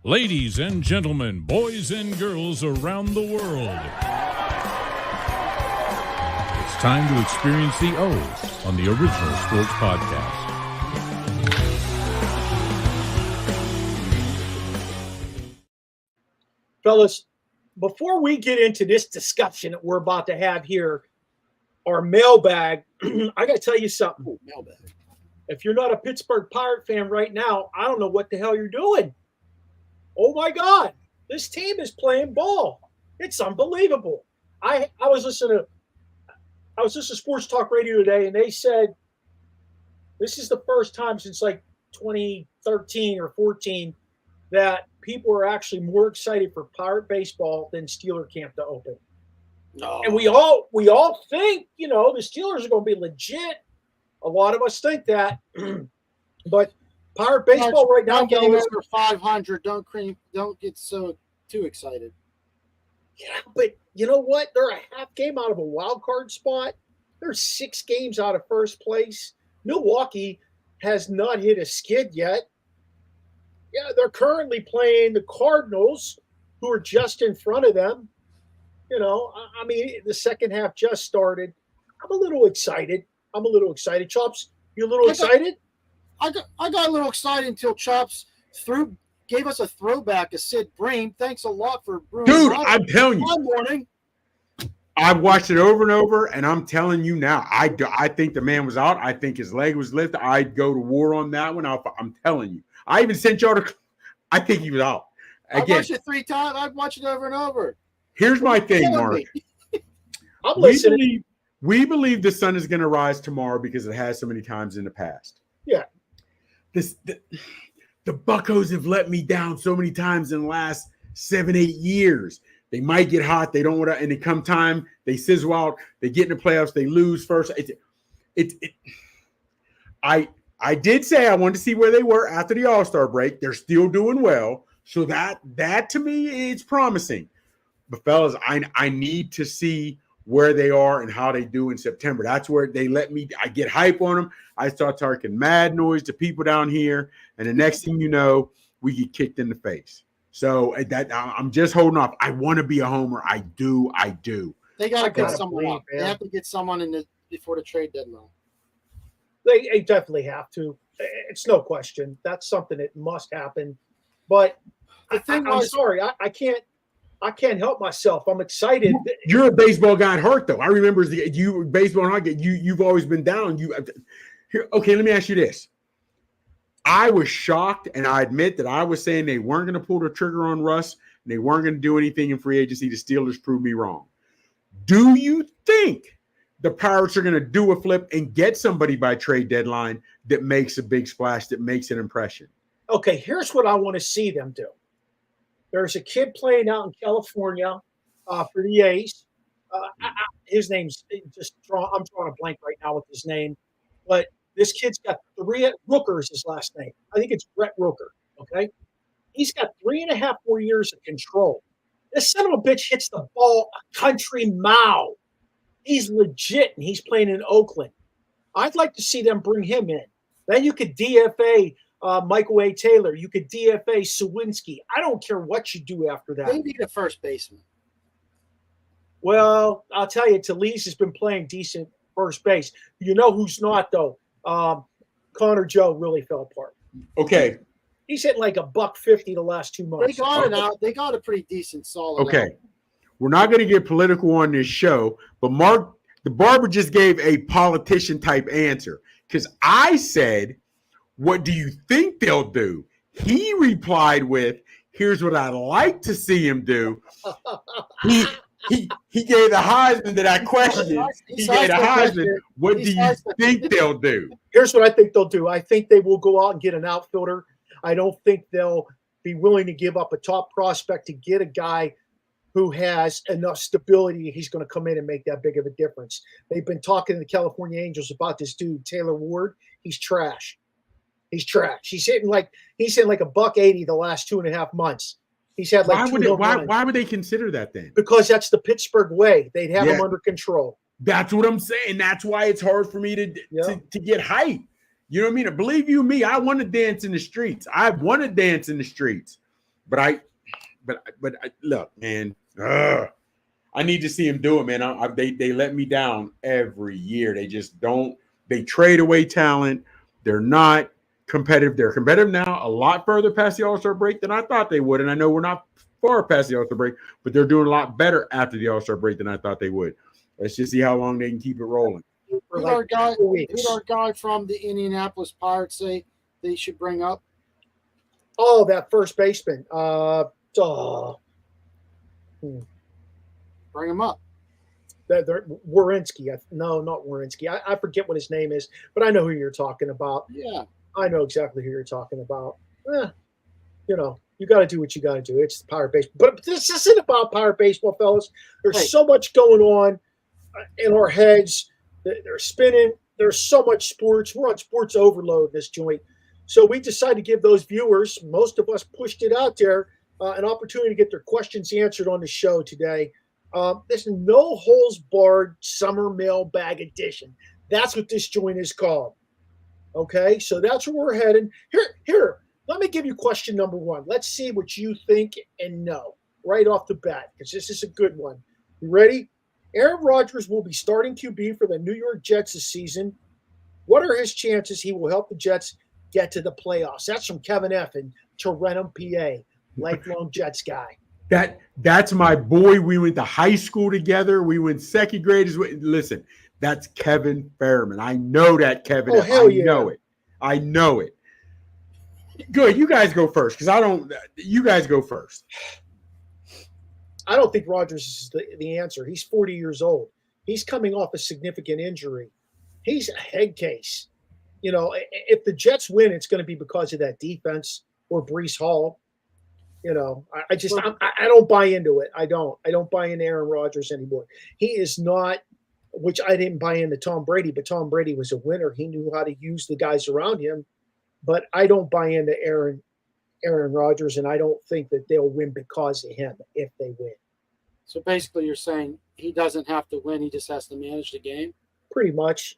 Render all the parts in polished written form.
Ladies and gentlemen, boys and girls around the world, it's time to experience the O on the Original Sports Podcast. Fellas, before we get into this discussion that we're about to have here, our mailbag, I got to tell you something. Ooh, mailbag. If you're not a Pittsburgh Pirate fan right now, I don't know what the hell you're doing. Oh my God, this team is playing ball. It's unbelievable. I was listening to Sports Talk Radio today, and they said this is the first time since like 2013 or 14 that people are actually more excited for Pirate baseball than Steeler camp to open. No. And we all think, the Steelers are going to be legit. A lot of us think that, but Pirate baseball right now, getting over 500. Don't get so too excited. Yeah, but you know what? They're a half game out of a wild card spot. They're 6 games out of first place. Milwaukee has not hit a skid yet. Yeah, they're currently playing the Cardinals, who are just in front of them. The second half just started. I'm a little excited. Chops, you a little excited? I got a little excited until Chops gave us a throwback to Sid Bream. Thanks a lot for Bream. Dude, I'm telling you. Good morning. I've watched it over and over, and I'm telling you now, I think the man was out. I think his leg was lifted. I'd go to war on that one. I'm telling you. I even sent y'all to – I think he was out. Again, I watched it 3 times. I've watched it over and over. Here's my thing, Mark. I'm listening. We believe the sun is going to rise tomorrow because it has so many times in the past. Yeah. The Buccos have let me down so many times in the last 7-8 years. They might get hot. They don't want to, and they come time, they sizzle out. They get in the playoffs. They lose first. I did say I wanted to see where they were after the All-Star break. They're still doing well. So that to me is promising. But fellas, I need to see where they are and how they do in September. That's where they let me. I get hype on them. I start talking mad noise to people down here, and the next thing you know, we get kicked in the face. So I'm just holding off. I want to be a homer. I do. They got to get someone up. They have to get someone before the trade deadline. They definitely have to. It's no question. That's something that must happen. But I'm sorry, I can't help myself. I'm excited. You're a baseball guy at heart, though. I remember you baseball and hockey. You've always been down. Okay, let me ask you this. I was shocked, and I admit that I was saying they weren't going to pull the trigger on Russ, and they weren't going to do anything in free agency. The Steelers proved me wrong. Do you think the Pirates are going to do a flip and get somebody by trade deadline that makes a big splash, that makes an impression? Okay, here's what I want to see them do. There's a kid playing out in California for the A's. His name's I'm drawing a blank right now with his name. But this kid's got Rooker's his last name. I think it's Brett Rooker, okay? He's got 3.5 more years of control. This son of a bitch hits the ball a country mile. He's legit, and he's playing in Oakland. I'd like to see them bring him in. Then you could DFA Michael A. Taylor. You could DFA Sawinski. I don't care what you do after that. They need a first baseman. Well, I'll tell you, Talese has been playing decent first base. You know who's not, though? Connor Joe really fell apart. Okay. He's hitting like $150 the last 2 months. They got it out. They got a pretty decent, solid. Okay. Out. We're not going to get political on this show, but Mark, the barber, just gave a politician-type answer. Because I said, what do you think they'll do? He replied with, here's what I'd like to see him do. He gave the Heisman to that question. He gave the Heisman. What do you think they'll do? Here's what I think they'll do. I think they will go out and get an outfielder. I don't think they'll be willing to give up a top prospect to get a guy who has enough stability. He's going to come in and make that big of a difference. They've been talking to the California Angels about this dude, Taylor Ward. He's trash. He's hitting like $180 the last 2.5 months. He's had like why would they consider that then? Because that's the Pittsburgh way. They'd have him under control. That's what I'm saying. That's why it's hard for me to get hype. You know what I mean? Believe you me, I want to dance in the streets. I want to dance in the streets. But look, man, I need to see him do it, man. They let me down every year. They just don't. They trade away talent. They're not competitive. They're competitive now, a lot further past the All-Star break than I thought they would. And I know we're not far past the All-Star break, but they're doing a lot better after the All-Star break than I thought they would. Let's just see how long they can keep it rolling. Who'd our guy from the Indianapolis Pirates say they should bring up? Oh, that first baseman. Bring him up. Werenski. No, not Werenski. I forget what his name is, but I know who you're talking about. Yeah. I know exactly who you're talking about. You got to do what you got to do. It's the Pirate baseball. But this isn't about Pirate baseball, fellas. There's so much going on in our heads. They're spinning. There's so much sports. We're on sports overload in this joint. So we decided to give those viewers, most of us pushed it out there, an opportunity to get their questions answered on the show today. This no holes barred summer mailbag edition. That's what this joint is called. Okay, so that's where we're heading. Here, let me give you question number one. Let's see what you think and know right off the bat, because this is a good one. You ready? Aaron Rodgers will be starting QB for the New York Jets this season. What are his chances he will help the Jets get to the playoffs? That's from Kevin F. in Tarentum, PA, lifelong Jets guy. That's my boy. We went to high school together. We went second grade. Listen, that's Kevin Fairman. I know that, Kevin. Oh, hell yeah. I know it. Good. You guys go first, because I don't. You guys go first. I don't think Rodgers is the answer. He's 40 years old. He's coming off a significant injury. He's a head case. If the Jets win, it's going to be because of that defense or Breece Hall. I don't buy into it. I don't buy into Aaron Rodgers anymore. He is not, which I didn't buy into Tom Brady, but Tom Brady was a winner. He knew how to use the guys around him. But I don't buy into Aaron Rodgers, and I don't think that they'll win because of him if they win. So basically you're saying he doesn't have to win. He just has to manage the game? Pretty much.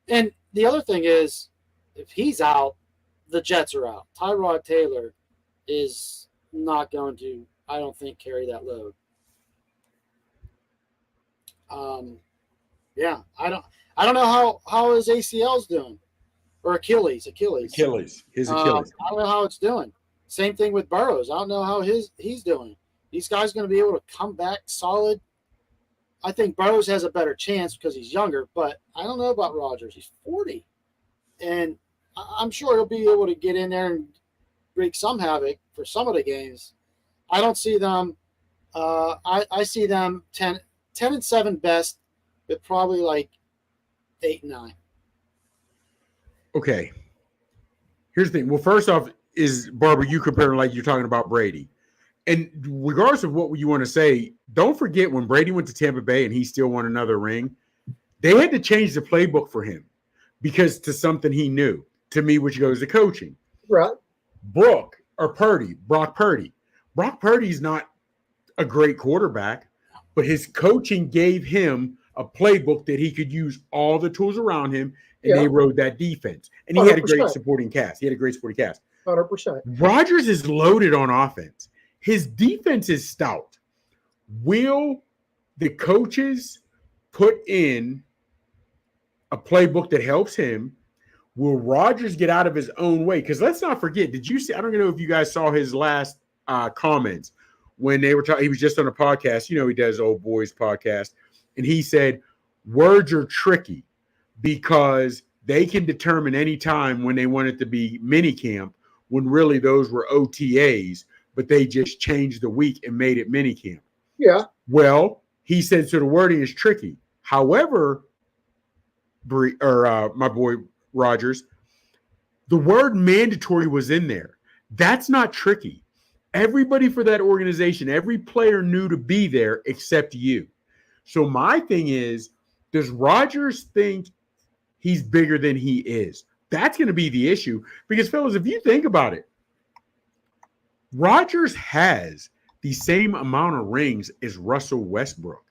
And the other thing is, if he's out, the Jets are out. Tyrod Taylor is not going to, I don't think, carry that load. I don't know how his ACL's doing, or Achilles. His Achilles. I don't know how it's doing. Same thing with Burrows. I don't know how he's doing. These guys going to be able to come back solid. I think Burrows has a better chance because he's younger, but I don't know about Rodgers. He's 40, and I'm sure he'll be able to get in there and wreak some havoc for some of the games. I don't see them. I see them 10-7 best, but probably like 8-9. Okay. Here's the thing. Well, first off, is Barbara, you comparing like you're talking about Brady. And regardless of what you want to say, don't forget when Brady went to Tampa Bay and he still won another ring, they had to change the playbook for him because to something he knew. To me, which goes to coaching. Right. Brock Purdy. Brock Purdy's not a great quarterback, but his coaching gave him a playbook that he could use all the tools around him, and they rode that defense. And he 100%. Had a great supporting cast. 100%. Rodgers is loaded on offense. His defense is stout. Will the coaches put in a playbook that helps him? Will Rodgers get out of his own way? Because let's not forget, did you see? I don't know if you guys saw his last comments when they were talking. He was just on a podcast. He does Old Boys podcast. And he said, words are tricky because they can determine any time when they want it to be mini camp, when really those were OTAs, but they just changed the week and made it mini camp. Yeah. Well, he said, so the wording is tricky. However, my boy Rodgers, the word mandatory was in there. That's not tricky. Everybody for that organization, every player knew to be there except you. So my thing is, does Rodgers think he's bigger than he is? That's going to be the issue. Because, fellas, if you think about it, Rodgers has the same amount of rings as Russell Westbrook.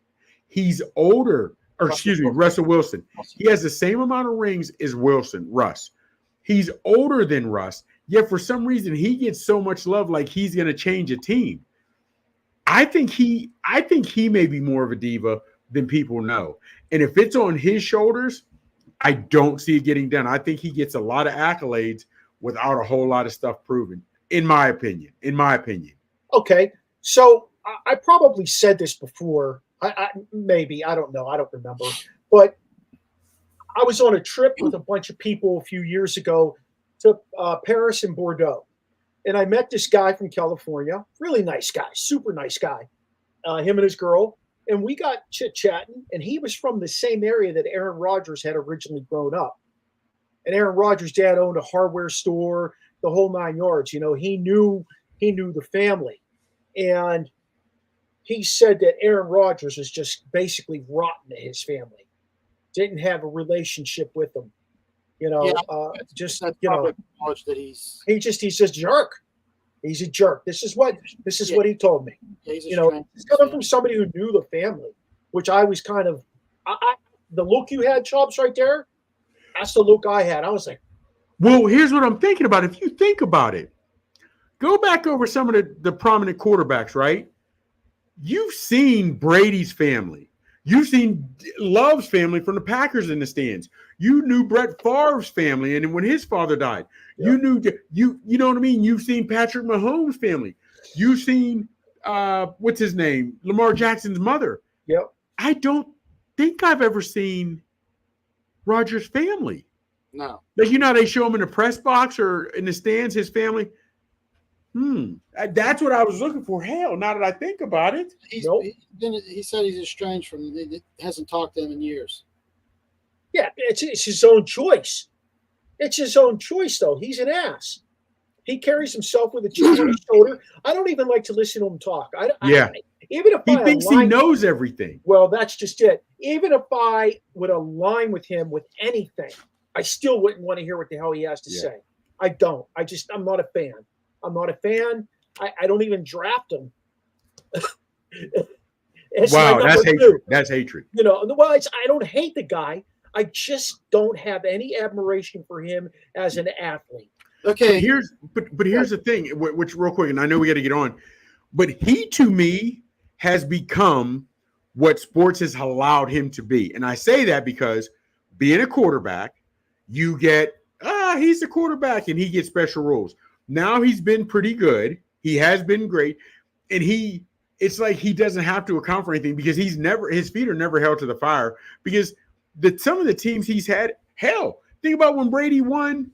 He's older. Russell Wilson. He has the same amount of rings as Russ. He's older than Russ, yet for some reason he gets so much love like he's going to change a team. I think he may be more of a diva than people know. And if it's on his shoulders, I don't see it getting done. I think he gets a lot of accolades without a whole lot of stuff proven, in my opinion. Okay. So I probably said this before. Maybe, I don't know. I don't remember. But I was on a trip with a bunch of people a few years ago to Paris and Bordeaux. And I met this guy from California, really nice guy, super nice guy, him and his girl. And we got chit-chatting, and he was from the same area that Aaron Rodgers had originally grown up. And Aaron Rodgers' dad owned a hardware store, the whole 9 yards. You know, he knew the family. And he said that Aaron Rodgers was just basically rotten to his family. Didn't have a relationship with them. You know, that he's a jerk. He's a jerk. This is what he told me. Yeah, it's coming from somebody who knew the family, which I was kind of the look you had, Chops, right there. That's the look I had. I was like, well, here's what I'm thinking about. If you think about it, go back over some of the prominent quarterbacks, right? You've seen Brady's family. You've seen Love's family from the Packers in the stands. You knew Brett Favre's family, and when his father died, you know what I mean? You've seen Patrick Mahomes' family. You've seen what's his name? Lamar Jackson's mother. Yep. I don't think I've ever seen Rodgers' family. No. Like, you know how they show him in the press box or in the stands, his family? That's what I was looking for. Hell, now that I think about it. He said he's estranged from him. He hasn't talked to him in years. Yeah, it's his own choice. It's his own choice, though. He's an ass. He carries himself with a chip on his shoulder. I don't even like to listen to him talk. Even if he thinks he knows everything. Well, that's just it. Even if I would align with him with anything, I still wouldn't want to hear what the hell he has to say. I don't. I'm not a fan. I'm not a fan. I don't even draft him. Wow, that's hatred. That's hatred. You know, well, I don't hate the guy. I just don't have any admiration for him as an athlete. Okay, here's the thing, which real quick, and I know we got to get on, but he to me has become what sports has allowed him to be, and I say that because being a quarterback, you get he's a quarterback and he gets special rules. Now he's been pretty good. He has been great, and it's like he doesn't have to account for anything because his feet are never held to the fire because some of the teams he's had. Hell, think about when Brady won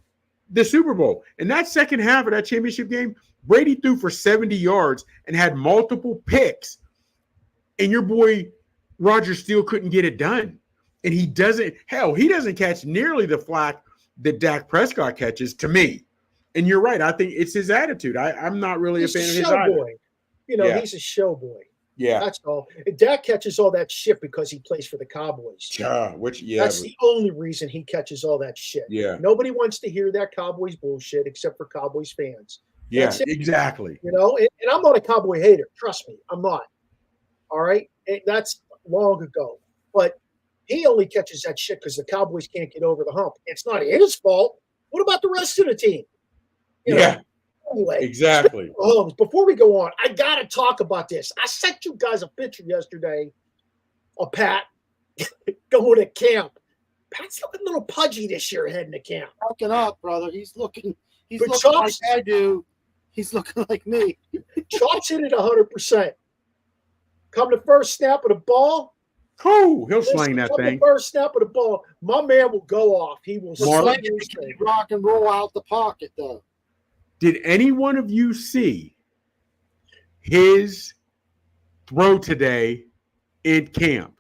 the Super Bowl. In that second half of that championship game, Brady threw for 70 yards and had multiple picks. And your boy Rodgers still couldn't get it done. And he doesn't catch nearly the flack that Dak Prescott catches, to me. And you're right. I think it's his attitude. I'm not really a fan of his boy. You know, he's a show boy. Yeah. That's all. And Dak catches all that shit because he plays for the Cowboys. That's the only reason he catches all that shit. Yeah. Nobody wants to hear that Cowboys bullshit except for Cowboys fans. Yeah, exactly. You know, and I'm not a Cowboy hater. Trust me, I'm not. All right? That's long ago. But he only catches that shit because the Cowboys can't get over the hump. It's not his fault. What about the rest of the team? You know? Anyway, exactly. Before we go on, I got to talk about this. I sent you guys a picture yesterday of Pat going to camp. Pat's looking a little pudgy this year heading to camp. Looking up, brother. He's looking Chops, like I do. He's looking like me. Chops in at 100%. Come the first snap of the ball. Cool. He'll sling that thing. The first snap of the ball. My man will go off. He will sling it, rock and roll out the pocket, though. Did any one of you see his throw today in camp?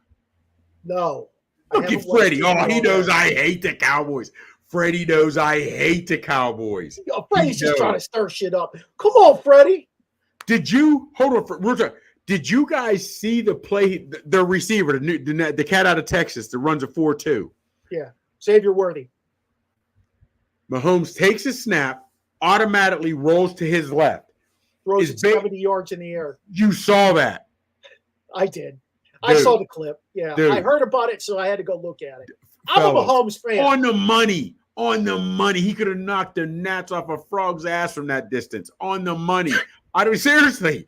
No. Look at Freddie. He knows I hate the Cowboys. Freddie knows I hate the Cowboys. Freddie's just trying to stir shit up. Come on, Freddie. Did you Did you guys see the play? The receiver, the cat out of Texas that runs a 4-2. Yeah, Xavier Worthy. Mahomes takes a snap, automatically rolls to his left. Throws it 70 yards in the air. You saw that. I did. Dude, I saw the clip. Yeah, dude. I heard about it, so I had to go look at it. I'm a Mahomes fan. On the money. On the money. He could have knocked the gnats off a frog's ass from that distance. On the money. I don't seriously,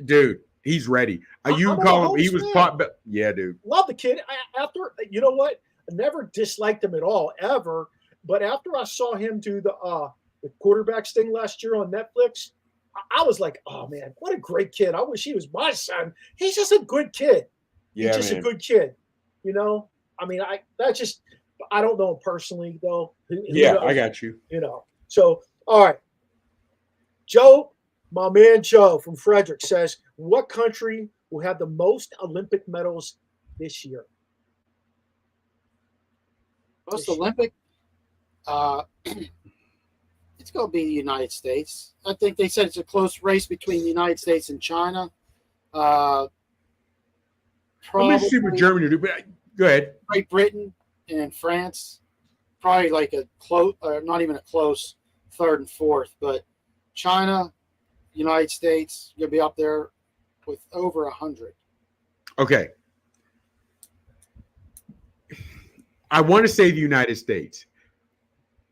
dude, he's ready. You I'm call a him, he Holmes was fan. caught, but yeah, dude. Love the kid. After, you know what? I never disliked him at all, ever. But after I saw him do the quarterbacks thing last year on Netflix, I was like, oh man, what a great kid. I wish he was my son. He's just a good kid. Yeah, He's just a good kid. You know? I mean, I don't know him personally though. Who Yeah, knows? I got you. You know. So, all right. Joe, my man Joe from Frederick says, what country will have the most Olympic medals this year? Most Olympic, it's going to be the United States. I think they said it's a close race between the United States and China. Let me see what Germany do, but go ahead. Great Britain and France, probably like a close, or not even a close third and fourth. But China, United States, you'll be up there with over 100. Okay. I want to say the United States.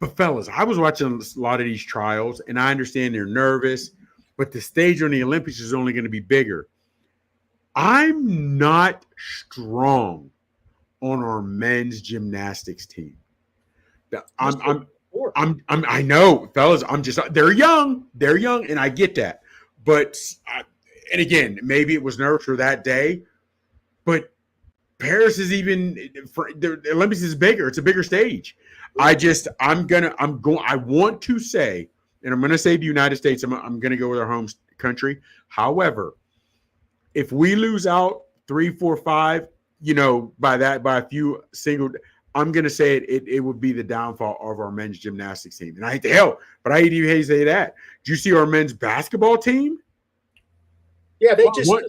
But fellas, I was watching a lot of these trials, and I understand they're nervous, but the stage on the Olympics is only going to be bigger. I'm not strong on our men's gymnastics team. I know, fellas. They're young, and I get that. But and again, maybe it was nerves for that day, but Paris is the Olympics is bigger. It's a bigger stage. I want to say, and I'm going to say the United States. I'm going to go with our home country. However, if we lose out 3, 4, 5, by a few single, I'm going to say it would be the downfall of our men's gymnastics team. And I hate to say that. Do you see our men's basketball team? Yeah,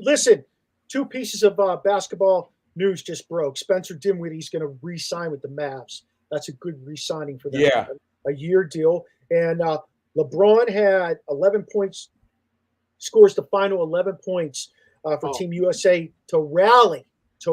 listen. 2 pieces of basketball news just broke. Spencer Dinwiddie's going to re-sign with the Mavs. That's a good re-signing for them. Yeah. A year deal. And LeBron had 11 points, scores the final 11 points for Team USA to rally. He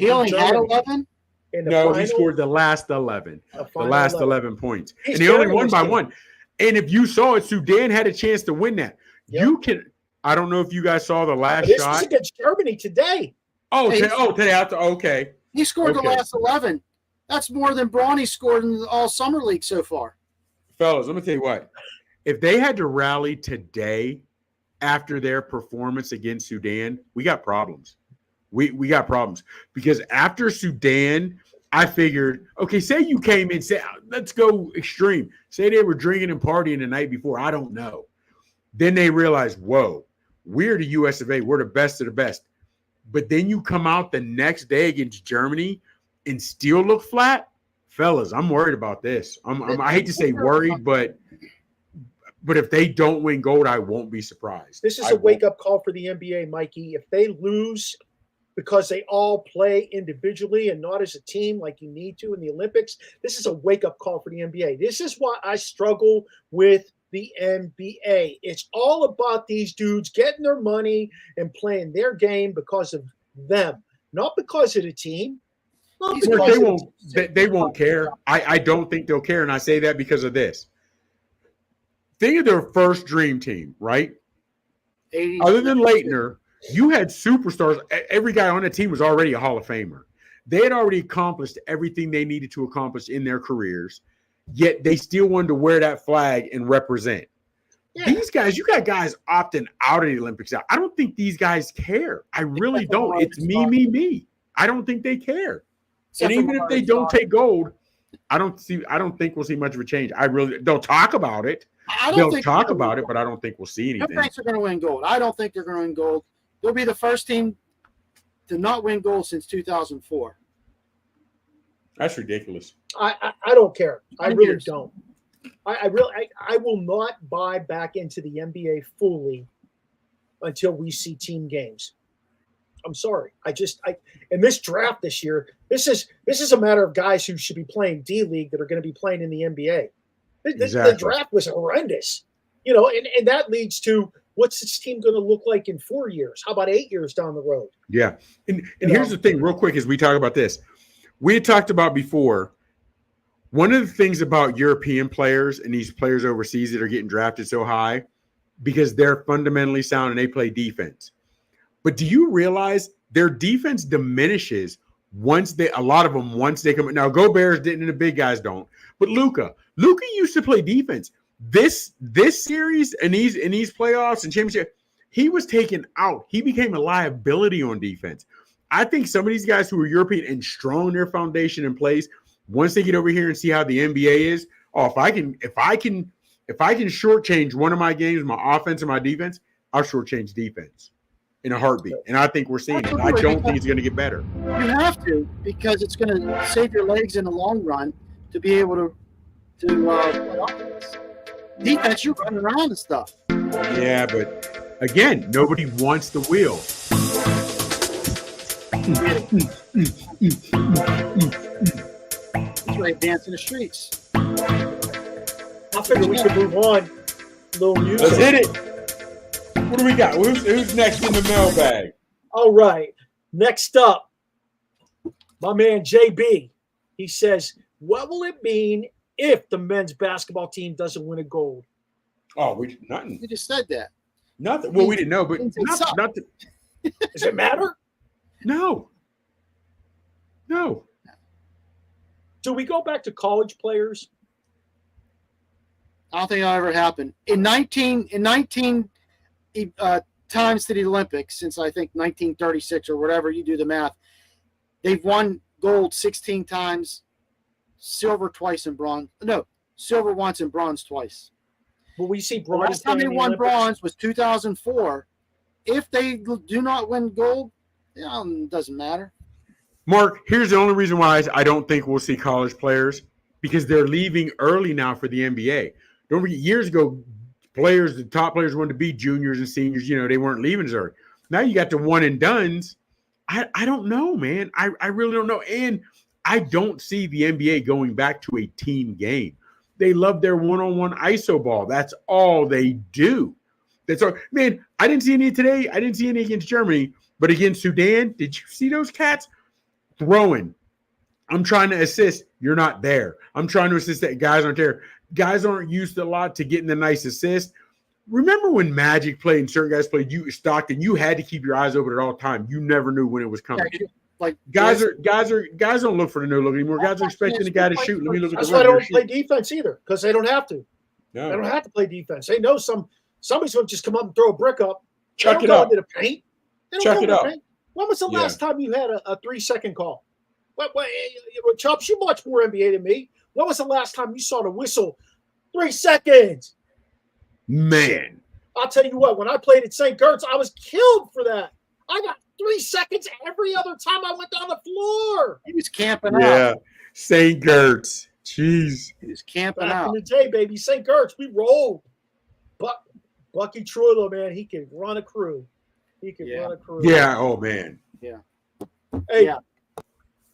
only had 11? No, he scored the last 11. The last 11 points. And he only won by 1. And if you saw it, Sudan had a chance to win that. Yep. I don't know if you guys saw the last shot. This is against Germany today. Today. Okay. He scored the last 11. That's more than Bronny scored in all summer league so far. Fellas, let me tell you what. If they had to rally today after their performance against Sudan, we got problems. We got problems. Because after Sudan, I figured, okay, say you came in, say, let's go extreme. Say they were drinking and partying the night before. I don't know. Then they realized, whoa, we're the US of A. We're the best of the best. But then you come out the next day against Germany and still look flat, fellas. I'm worried about this. I hate to say worried, but if they don't win gold, I won't be surprised. This is a wake-up call for the NBA, Mikey. If they lose because they all play individually and not as a team like you need to in the Olympics, this is a wake-up call for the NBA. This is why I struggle with the NBA. It's all about these dudes getting their money and playing their game because of them, not because of the team. They won't care. I don't think they'll care, and I say that because of this. Think of their first dream team, right? Other than Leitner, you had superstars. Every guy on the team was already a Hall of Famer. They had already accomplished everything they needed to accomplish in their careers, yet they still wanted to wear that flag and represent. Yeah. These guys, you got guys opting out of the Olympics. I don't think these guys care. I really don't. It's me. I don't think they care. And even if they don't take gold, I don't think we'll see much of a change. They'll talk about it. They'll talk about it, but I don't think we'll see anything. Who thinks they're going to win gold? I don't think they're going to win gold. They'll be the first team to not win gold since 2004. That's ridiculous. I don't care. I really don't. I will not buy back into the NBA fully until we see team games. I'm sorry. In this draft this year, this is a matter of guys who should be playing D League that are going to be playing in the NBA. The draft was horrendous, and that leads to what's this team going to look like in 4 years? How about 8 years down the road? Yeah. And here's the thing real quick as we talk about this. We had talked about before, one of the things about European players and these players overseas that are getting drafted so high, because they're fundamentally sound and they play defense. But do you realize their defense diminishes once a lot of them come? Now, Go Bears didn't, and the big guys don't. But Luka used to play defense. This series and these playoffs and championship, he was taken out. He became a liability on defense. I think some of these guys who are European and strong their foundation in place, once they get over here and see how the NBA is, if I can shortchange one of my games, my offense and my defense, I'll shortchange defense in a heartplate. And I think we're seeing it. I don't think it's going to get better. You have to, because it's going to save your legs in the long run to be able to play offense. Defense, you're running around and stuff. Yeah, but again, nobody wants the wheel. That's why they dance in the streets. I figure we should move on. Little music. Let's hit it. What do we got? Who's next in the mailbag? All right. Next up, my man JB. He says, what will it mean if the men's basketball team doesn't win a gold? Oh, nothing. You just said that. Nothing. Well, we didn't know, but nothing. Does it matter? No. Do we go back to college players? I don't think that'll ever happen. In 19 times to the Olympics, since I think 1936 or whatever, you do the math, they've won gold 16 times, silver twice, and bronze. No, silver once and bronze twice. Well, we see The bronze. last time they won bronze was 2004. If they do not win gold, it doesn't matter. Mark, here's the only reason why I don't think we'll see college players, because they're leaving early now for the NBA. Don't forget, years ago, the top players wanted to be juniors and seniors. They weren't leaving as early. Now you got the one and dones. I don't know, man. I really don't know. And I don't see the NBA going back to a team game. They love their one-on-one ISO ball. That's all they do. That's all. Man, I didn't see any today. I didn't see any against Germany. But against Sudan, did you see those cats throwing? I'm trying to assist. You're not there. I'm trying to assist. That guys aren't there. Guys aren't used a lot to getting the nice assist. Remember when Magic played and certain guys played Stockton? You had to keep your eyes open at all times. You never knew when it was coming. Guys don't look for the no look anymore. Guys are expecting the guy to shoot. Let me look at That's the why they don't play defense either, because they don't have to. No. They don't have to play defense. They know somebody's going to just come up and throw a brick up. Chuck it up. Into the paint. Chuck it up. When was the last time you had a 3-second call? Chops, you watch more NBA than me. When was the last time you saw the whistle? 3 seconds. Man. I'll tell you what, when I played at St. Gert's, I was killed for that. I got 3 seconds every other time I went down the floor. He was camping Yeah. out. St. Gert's. Jeez. He was camping Back out. in the day, baby, St. Gert's, we rolled. But Bucky Troilo, man, he can run a crew. Run a crew. Yeah. Oh, man. Yeah. Hey, Yeah.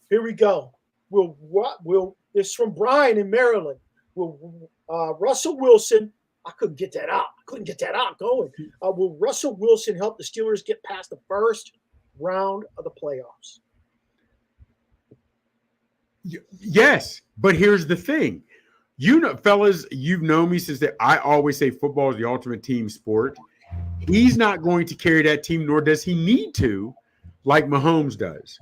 Here we go. This is from Brian in Maryland. Will Russell Wilson? I couldn't get that out. Going. Will Russell Wilson help the Steelers get past the first round of the playoffs? Yes, but here's the thing. Fellas, you've known me since that I always say football is the ultimate team sport. He's not going to carry that team, nor does he need to, like Mahomes does.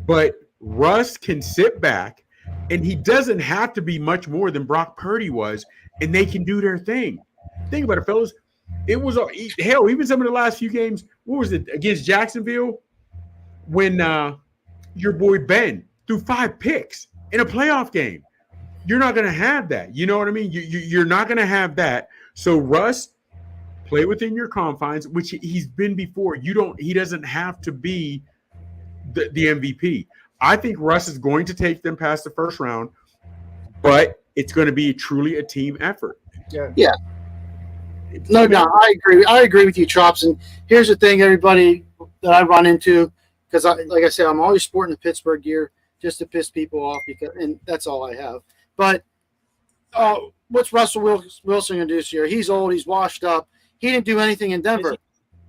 But Russ can sit back, and he doesn't have to be much more than Brock Purdy was, and they can do their thing. Think about it, fellas. It was hell, even some of the last few games. What was it against Jacksonville when your boy Ben threw 5 picks in a playoff game? You're not going to have that. You know what I mean? You're not going to have that. So Russ, play within your confines, which he's been before. He doesn't have to be the MVP. I think Russ is going to take them past the first round, but it's going to be truly a team effort. Yeah. No, I agree. I agree with you, Chops. And here's the thing, everybody that I run into, because like I said, I'm always sporting the Pittsburgh gear just to piss people off, and that's all I have. But what's Russell Wilson going to do this year? He's old. He's washed up. He didn't do anything in Denver.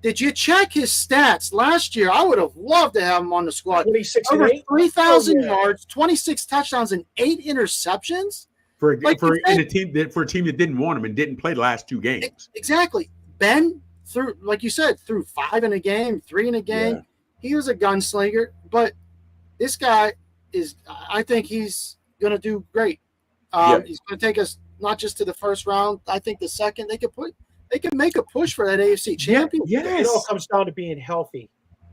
Did you check his stats last year? I would have loved to have him on the squad. 26 Over and 8. 3,000 yards, 26 touchdowns, and 8 interceptions. For a Like team that didn't want him and didn't play the last 2 games. Exactly. Ben threw, like you said, threw 5 in a game, 3 in a game. Yeah. He was a gunslinger, but this guy is. I think he's going to do great. He's going to take us not just to the first round. I think the second they can make a push for that AFC championship. It all comes down to being healthy.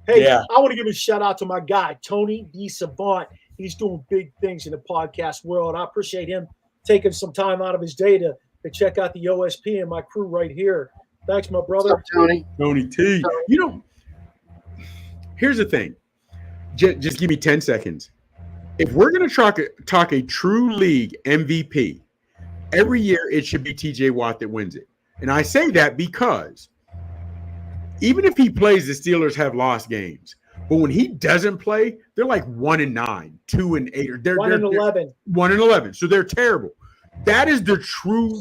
Hey, I want to give a shout out to my guy, Tony DeSavant. He's doing big things in the podcast world. I appreciate him taking some time out of his day to check out the OSP and my crew right here. Thanks, my brother. What's up, Tony? Tony T. Here's the thing. Just give me 10 seconds. If we're going to talk a true league MVP, every year it should be TJ Watt that wins it. And I say that because even if he plays, the Steelers have lost games. But when he doesn't play, they're like 1-9, 2-8, or they're 1-11. 1-11. So they're terrible. That is the true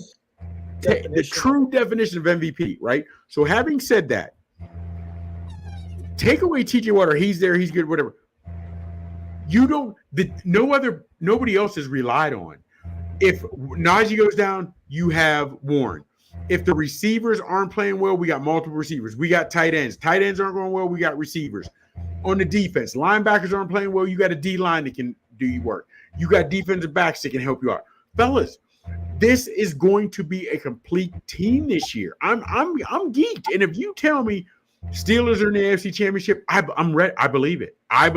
definition of MVP, right? So having said that, take away TJ Watt, or he's there, he's good, whatever. Nobody else is relied on. If Najee goes down, you have Warren. If the receivers aren't playing well, we got multiple receivers. We got tight ends. Tight ends aren't going well, we got receivers. On the defense, linebackers aren't playing well, you got a D-line that can do your work. You got defensive backs that can help you out. Fellas, this is going to be a complete team this year. I'm geeked. And if you tell me Steelers are in the AFC Championship, I'm ready. I believe it. I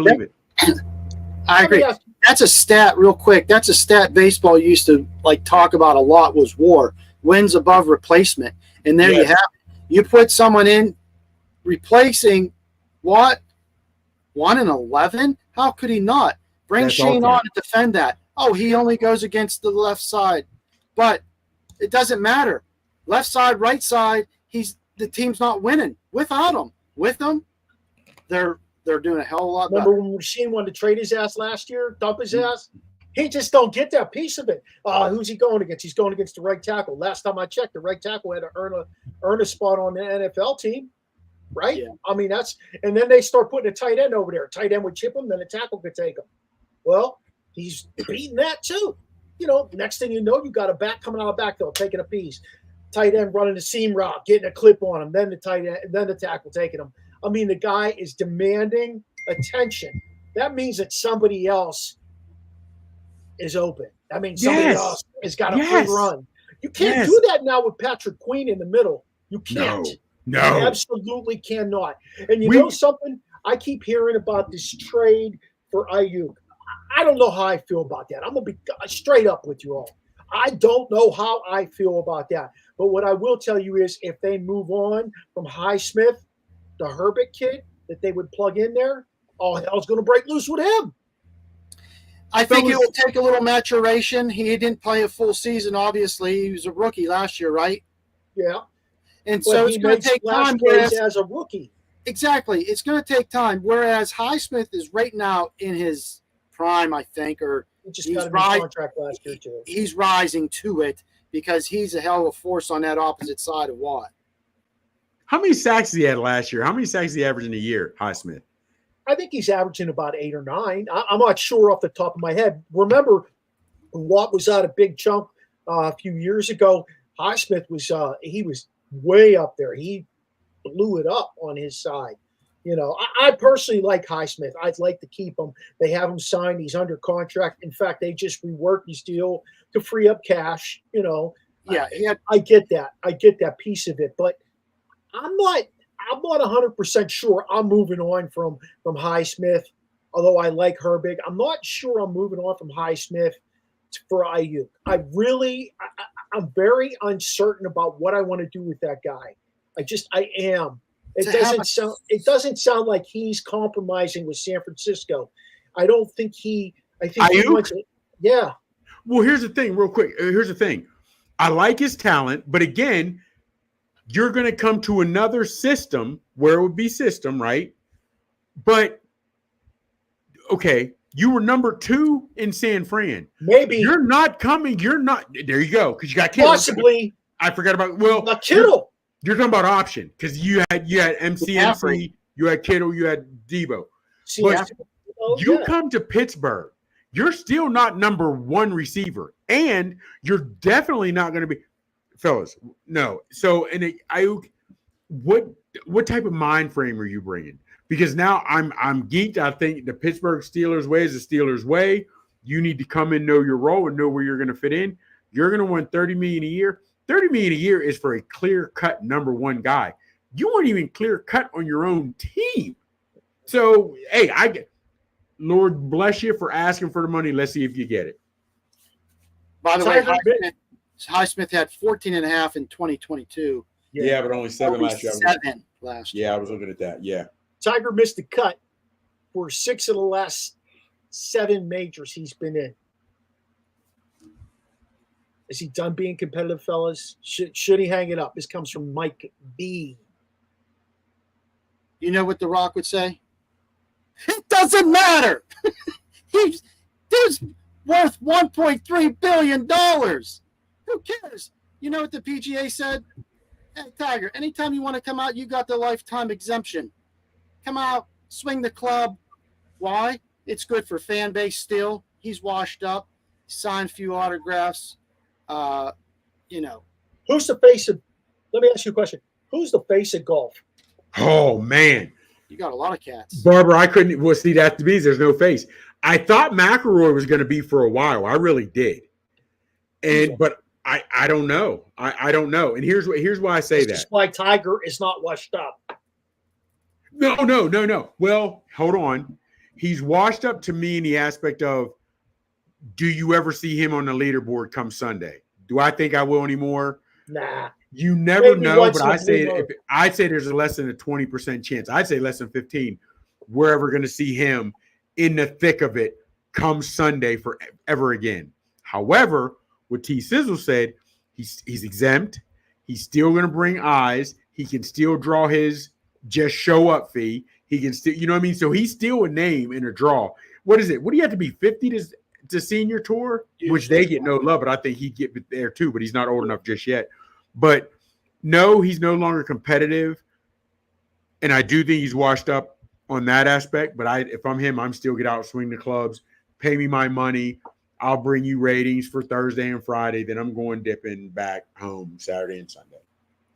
agree. That's a stat real quick. That's a stat baseball used to talk about a lot was WAR, wins above replacement. And there you have it. You put someone in replacing Watt 1-11. How could he not? Bring Shane on to defend that. Oh, he only goes against the left side. But it doesn't matter. Left side, right side, the team's not winning without him. With them, they're doing a hell of a lot better. Remember when Shane wanted to trade his ass last year, dump his ass? He just don't get that piece of it. Who's he going against? He's going against the right tackle. Last time I checked, the right tackle had to earn a spot on the NFL team, right? Yeah. I mean, and then they start putting a tight end over there. A tight end would chip him, then a tackle could take him. Well, he's beating that too. Next thing you know, you got a back coming out of the backfield, taking a piece. Tight end running the seam route, getting a clip on him, then the tight end, then the tackle taking him. I mean, the guy is demanding attention. That means that somebody else is open. That means somebody else has got a free run. You can't do that now with Patrick Queen in the middle. You can't. No. You absolutely cannot. And you know something? I keep hearing about this trade for Ayuk. I don't know how I feel about that. I'm going to be straight up with you all. I don't know how I feel about that. But what I will tell you is if they move on from Highsmith, the Herbert kid that they would plug in there, all hell's going to break loose with him. I think it will take a little maturation. He didn't play a full season, obviously. He was a rookie last year, right? Yeah. And so it's going to take time. As a rookie. Exactly. It's going to take time. Whereas Highsmith is right now in his prime, I think, or he just got a new contract last year too. He's rising to it because he's a hell of a force on that opposite side of Watt. How many sacks he had last year? How many sacks he averaged in a year, Highsmith? I think he's averaging about 8 or 9. I'm not sure off the top of my head. Remember, Watt was out a big chunk a few years ago. Highsmith was he was way up there. He blew it up on his side. I personally like Highsmith. I'd like to keep him. They have him signed. He's under contract. In fact, they just reworked his deal to free up cash. Yeah, I get that. I get that piece of it, but I'm not 100% sure I'm moving on from Highsmith, although I like Herbig. I'm not sure I'm moving on from Highsmith for Ayuk. I'm very uncertain about what I want to do with that guy. I am. It doesn't sound like he's compromising with San Francisco. I don't think I think Ayuk? he wants it. Yeah. Well, here's the thing, real quick. Here's the thing. I like his talent, but again, you're going to come to another system where it would be system, right? But, okay, you were number 2 in San Fran. Maybe. You're not coming. There you go, because you got Kittle. Possibly. I forgot about, Kittle. You're talking about option because you had MCMC, you had Kittle, you had Debo. But you come to Pittsburgh, you're still not number one receiver, and you're definitely not going to be, fellas. No. So, and what type of mind frame are you bringing? Because now I'm geeked. I think the Pittsburgh Steelers way is the Steelers way. You need to come in, know your role, and know where you're going to fit in. You're going to win $30 million a year. $30 million a year is for a clear-cut number one guy. You weren't even clear-cut on your own team. So, hey, Lord bless you for asking for the money. Let's see if you get it. By the way, Highsmith had 14.5 in 2022. Yeah, but only 7 last year. 7 last year. Yeah, I was looking at that. Yeah. Tiger missed the cut for 6 of the last 7 majors he's been in. Is he done being competitive, fellas? Should he hang it up? This comes from Mike B. You know what The Rock would say? It doesn't matter. He's worth $1.3 billion. Who cares? You know what the PGA said? Hey, Tiger, anytime you want to come out, you got the lifetime exemption. Come out, swing the club. Why? It's good for fan base still. He's washed up, signed a few autographs. Who's the face of – let me ask you a question. Who's the face of golf? Oh, man. You got a lot of cats. Barbara, I couldn't – well, see, that to me, there's no face. I thought McElroy was going to be for a while. I really did. But I don't know. I don't know. And here's why I say that. Just why Tiger is not washed up. No. Well, hold on. He's washed up to me in the aspect of, do you ever see him on the leaderboard come Sunday? Do I think I will anymore? Nah. You never know, but I'd say there's a less than a 20% chance. I'd say less than 15. We're ever going to see him in the thick of it come Sunday forever again. However, what T Sizzle said, he's exempt. He's still going to bring eyes. He can still draw his just show up fee. He can still, you know what I mean? So he's still a name in a draw. What is it? What do you have to be 50 to senior tour? Which they get no love, but I think he'd get there too, but he's not old enough just yet. But no, he's no longer competitive. And I do think he's washed up on that aspect. But if I'm him, I'm still get out, swing the clubs, pay me my money. I'll bring you ratings for Thursday and Friday. Then I'm going dipping back home Saturday and Sunday.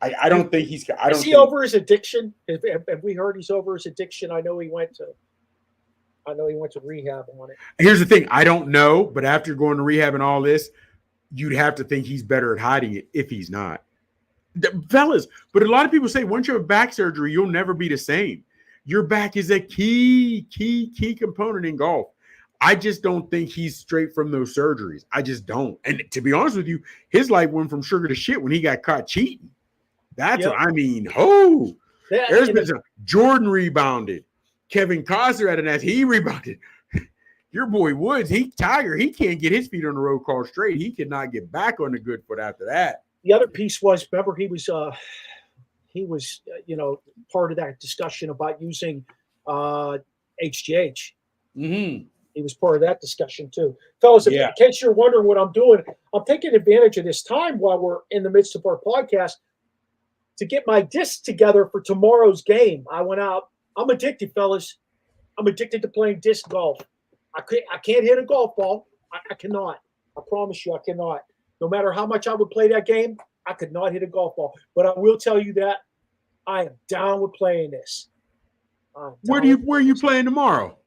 I don't think he's. Is he over his addiction? Have we heard he's over his addiction? I know he went to rehab on it. Here's the thing. I don't know, but after going to rehab and all this, you'd have to think he's better at hiding it if he's not. Fellas, but a lot of people say once you have back surgery, you'll never be the same. Your back is a key component in golf. I just don't think he's straight from those surgeries. I just don't. And to be honest with you, his life went from sugar to shit when he got caught cheating. That's what I mean. There's been some. Jordan rebounded. Kevin Costner had an ass. He rebounded. Your boy Woods, Tiger, he can't get his feet on the road call straight. He could not get back on the good foot after that. The other piece was, remember, he was part of that discussion about using HGH. Mm-hmm. He was part of that discussion too. Fellas, in case you're wondering what I'm doing, I'm taking advantage of this time while we're in the midst of our podcast to get my discs together for tomorrow's game. I went out. I'm addicted, fellas. I'm addicted to playing disc golf. I can't hit a golf ball. I cannot. I promise you I cannot. No matter how much I would play that game, I could not hit a golf ball. But I will tell you that I am down with playing this. Where are you playing tomorrow?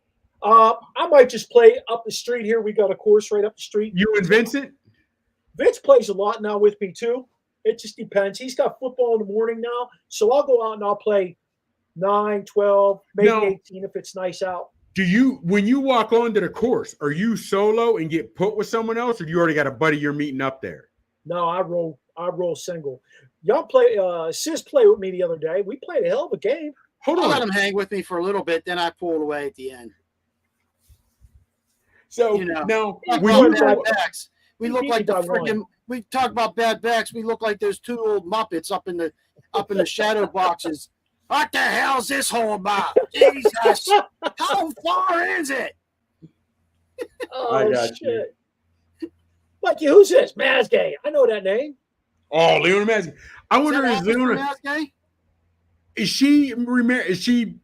I might just play up the street here. We got a course right up the street. You and Vincent? Vince plays a lot now with me too. It just depends. He's got football in the morning now. So I'll go out and I'll play 9, 12, maybe 18 if it's nice out. When you walk onto the course, are you solo and get put with someone else, or do you already got a buddy you're meeting up there? No, I roll single. Y'all play Sis played with me the other day. We played a hell of a game. Hold on. I let him hang with me for a little bit, then I pulled away at the end. So now we look like the freaking. We talk about bad backs. We look like those 2 old Muppets up in the shadow boxes. What the hell's this hole about? Jesus, how far is it? Oh, I got shit. Mikey, who's this? Mazgay. I know that name. Oh, Leona Mask. I wonder is Leona is she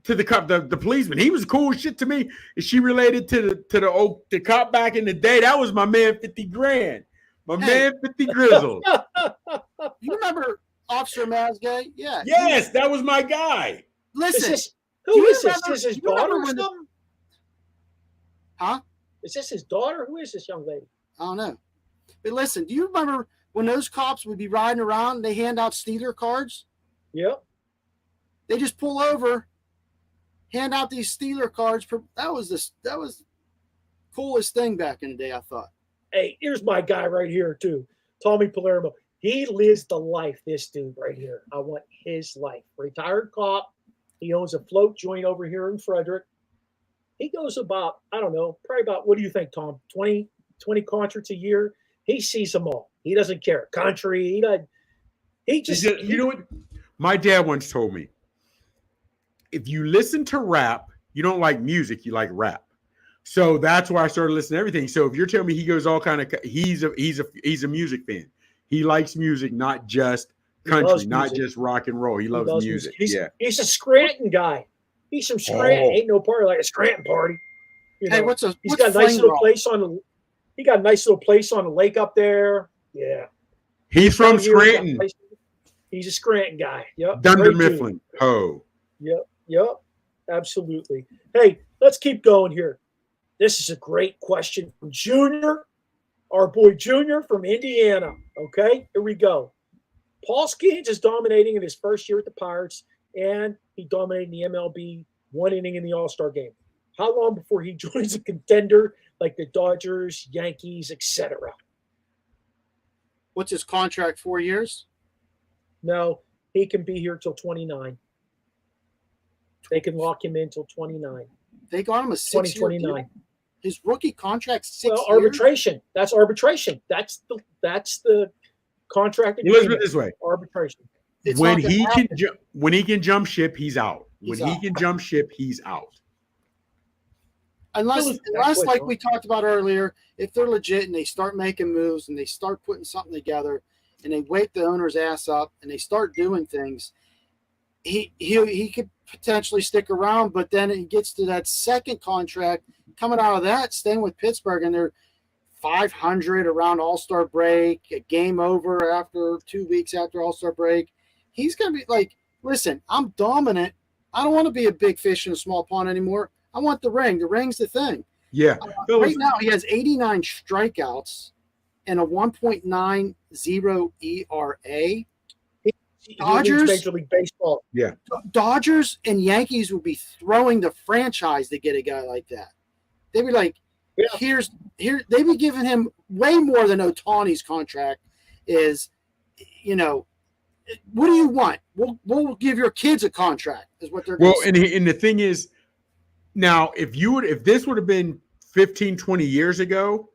to the policeman? He was cool as shit to me. Is she related to the cop back in the day? That was my man 50 Grand. My man 50 Grizzle. You remember Officer Mazgay? Yeah. Yes, that was my guy. Listen. Who is this? Is this his daughter or something? Huh? Is this his daughter? Who is this young lady? I don't know. But listen, do you remember when those cops would be riding around and they hand out Steeler cards? Yep. They just pull over, hand out these Steeler cards. That was coolest thing back in the day, I thought. Hey, here's my guy right here, too. Tommy Palermo. He lives the life, this dude right here. I want his life. Retired cop. He owns a float joint over here in Frederick. He goes about, I don't know, probably about, what do you think, Tom? 20 concerts a year? He sees them all. He doesn't care. Country, he just you know what? My dad once told me, if you listen to rap, you don't like music, you like rap. So that's why I started listening to everything. So if you're telling me he goes all kind of, he's a music fan. He likes music, not just country, not just rock and roll. He loves music. He's a Scranton guy. He's from Scranton. Ain't no party like a Scranton party. You know, he's got a nice little place on the. He got a nice little place on the lake up there. Yeah. He's from Scranton. He's a Scranton guy. Yep. Dunder Mifflin. Oh. Yep. Absolutely. Hey, let's keep going here. This is a great question from Junior, our boy Junior from Indiana. Okay, here we go. Paul Skeens is dominating in his first year at the Pirates, and he dominated the MLB 1 inning in the All-Star game. How long before he joins a contender like the Dodgers, Yankees, etc.? What's his contract, 4 years? No, he can be here till 29. They can lock him in till 29. They got him a 6-year deal. His rookie contract 6 years. Arbitration. That's arbitration. That's the contract. Let's put it this way: arbitration. When he can jump ship, he's out. When he can jump ship, he's out. Unless like we talked about earlier, if they're legit and they start making moves and they start putting something together and they wake the owner's ass up and they start doing things, he could potentially stick around. But then it gets to that second contract coming out of that, staying with Pittsburgh, and they're 500 around All-Star break, a game over after 2 weeks after All-Star break. He's going to be like, listen, I'm dominant. I don't want to be a big fish in a small pond anymore. I want the ring. The ring's the thing. Yeah. Right now, he has 89 strikeouts and a 1.90 ERA. Dodgers, Major League Baseball. Yeah. Dodgers and Yankees would be throwing the franchise to get a guy like that. They'd be like, here. They'd be giving him way more than Ohtani's contract is. You know, what do you want? We'll give your kids a contract. Is what they're. Well, and the thing is, now if this would have been 15, 20 years ago,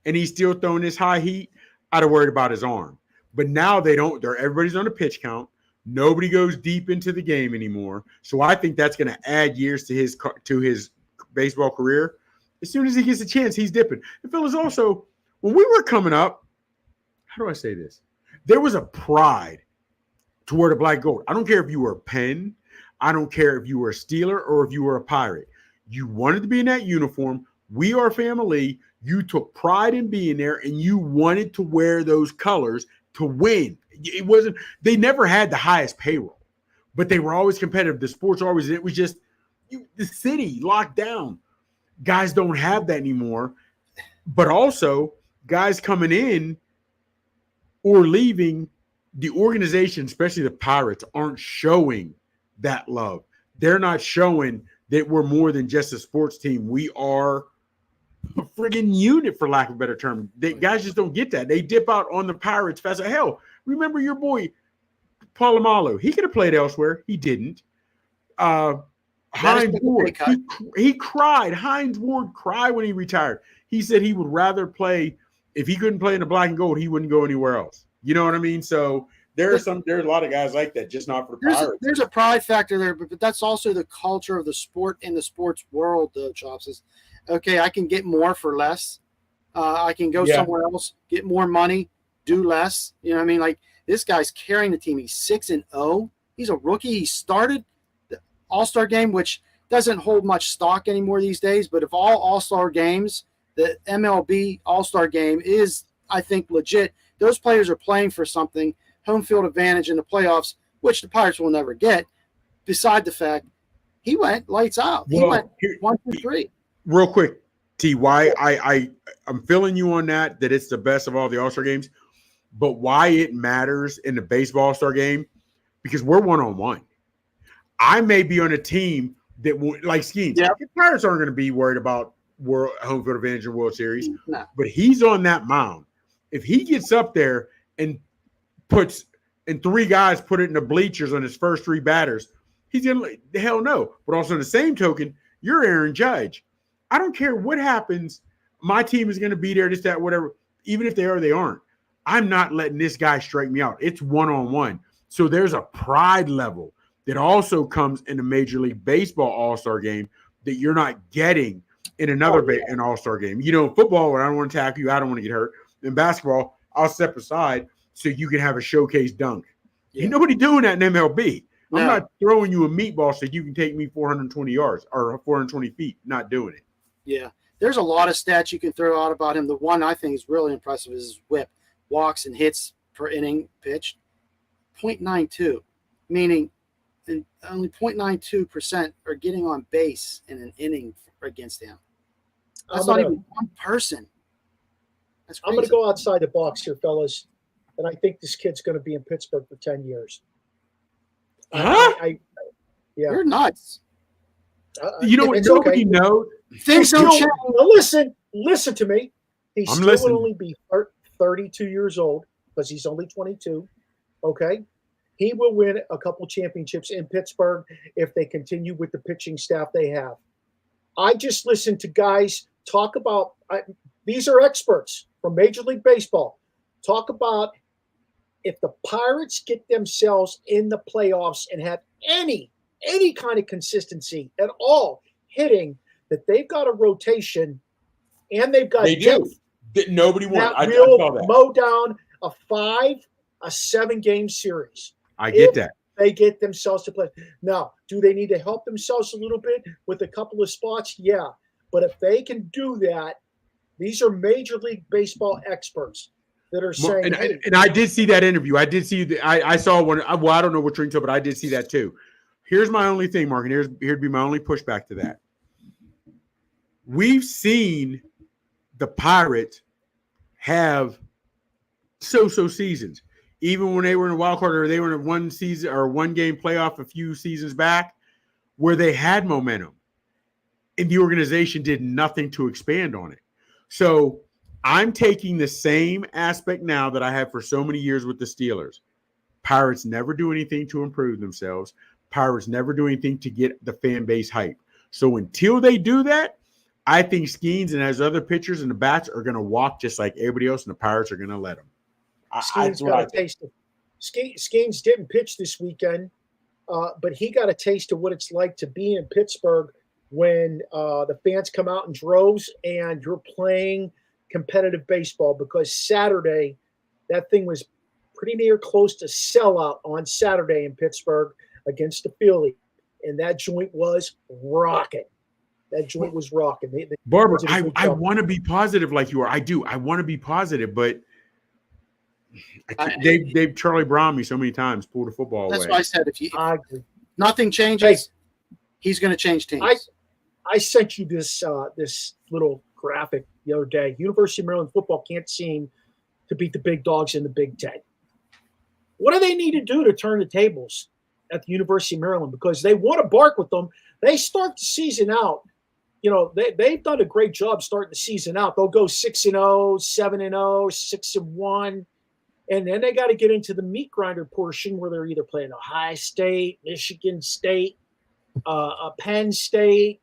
and he's still throwing this high heat, I'd have worried about his arm. But now they don't. Everybody's on a pitch count. Nobody goes deep into the game anymore. So I think that's going to add years to his baseball career. As soon as he gets a chance, he's dipping. And fellas, also, when we were coming up, how do I say this? There was a pride to wear the black gold. I don't care if you were a Penn. I don't care if you were a Steeler or if you were a Pirate. You wanted to be in that uniform. We are family. You took pride in being there, and you wanted to wear those colors to win. It wasn't. They never had the highest payroll, but they were always competitive. The sports always. It was just the city locked down. Guys don't have that anymore. But also, guys coming in or leaving, the organization, especially the Pirates, aren't showing that love. They're not showing that we're more than just a sports team. We are a friggin' unit, for lack of a better term. Guys just don't get that. They dip out on the Pirates fast. Hell, remember your boy Polamalu. He could have played elsewhere. He didn't. Hines Ward, he cried. Hines Ward cried when he retired. He said he would rather play, if he couldn't play in the black and gold, he wouldn't go anywhere else. You know what I mean? So there's a lot of guys like that, just not for the Pirates. There's a pride factor there, but that's also the culture of the sport in the sports world, though, Chops. Is okay, I can get more for less. I can go somewhere else, get more money, do less. You know what I mean? Like, this guy's carrying the team. He's 6-0. He's a rookie. He started the All-Star game, which doesn't hold much stock anymore these days. But of all All-Star games, the MLB All-Star game is, I think, legit. Those players are playing for something, home field advantage in the playoffs, which the Pirates will never get. Beside the fact, he went lights out. He went 1, 2, 3. Real quick, T, why I'm feeling you on that it's the best of all the All-Star games, but why it matters in the baseball All-Star game, because we're one-on-one. I may be on a team that like Skeens. Yeah. The Pirates aren't going to be worried about world home field advantage in World Series, No. but he's on that mound. If he gets up there and puts and 3 guys put it in the bleachers on his first 3 batters, he's gonna hell no. But also in the same token, you're Aaron Judge. I don't care what happens. My team is going to be there, this, that, whatever. Even if they are, they aren't. I'm not letting this guy strike me out. It's one-on-one. So there's a pride level that also comes in the Major League Baseball All-Star game that you're not getting in another an All-Star game. You know, in football, when I don't want to tackle you, I don't want to get hurt. In basketball, I'll step aside so you can have a showcase dunk. Yeah. Ain't nobody doing that in MLB. No. I'm not throwing you a meatball so you can take me 420 yards or 420 feet. Not doing it. Yeah. There's a lot of stats you can throw out about him. The one I think is really impressive is his whip. Walks and hits per inning pitched, 0.92, meaning only 0.92% are getting on base in an inning against him. That's not even one person. That's crazy. I'm going to go outside the box here, fellas, and I think this kid's going to be in Pittsburgh for 10 years. Huh? Yeah. You're nuts. You know, It's nobody okay. knows. Things don't change. Now listen to me. He I'm still listening. will only be 32 years old because he's only 22. Okay. He will win a couple championships in Pittsburgh if they continue with the pitching staff they have. I just listened to guys talk about these are experts from Major League Baseball. Talk about if the Pirates get themselves in the playoffs and have any kind of consistency at all hitting, that they've got a rotation and they've got They do. Nobody won. that I will saw that. mow down a 7-game series. I get If that. They get themselves to play. Now, do they need to help themselves a little bit with a couple of spots? Yeah. But if they can do that, these are Major League Baseball experts that are saying, and I did see that interview. I did see I saw one. Well, I don't know what you're into, but I did see that too. Here's my only thing, Mark, and here'd be my only pushback to that. We've seen the Pirates have so seasons. Even when they were in a wild card or they were in a 1 season or 1 game playoff a few seasons back, where they had momentum and the organization did nothing to expand on it. So I'm taking the same aspect now that I have for so many years with the Steelers. Pirates never do anything to improve themselves. Pirates never do anything to get the fan base hype. So until they do that, I think Skeens and his other pitchers and the bats are going to walk just like everybody else, and the Pirates are going to let them. Skeens got a taste of Skeens didn't pitch this weekend, but he got a taste of what it's like to be in Pittsburgh when the fans come out in droves and you're playing competitive baseball, because Saturday, that thing was pretty near close to sellout on Saturday in Pittsburgh against the Phillies, and that joint was rocking. That joint was rocking. Barber, I want to be positive like you are. I do. I want to be positive, but they've Charlie Brown me so many times, pulled the football away. That's why I said if I agree. nothing changes, he's going to change teams. I sent you this little graphic the other day. University of Maryland football can't seem to beat the big dogs in the Big Ten. What do they need to do to turn the tables at the University of Maryland? Because they want to bark with them. They start the season out. You know, they've done a great job starting the season out. They'll go 6-0, 7-0, 6-1. And then they got to get into the meat grinder portion where they're either playing Ohio State, Michigan State, Penn State.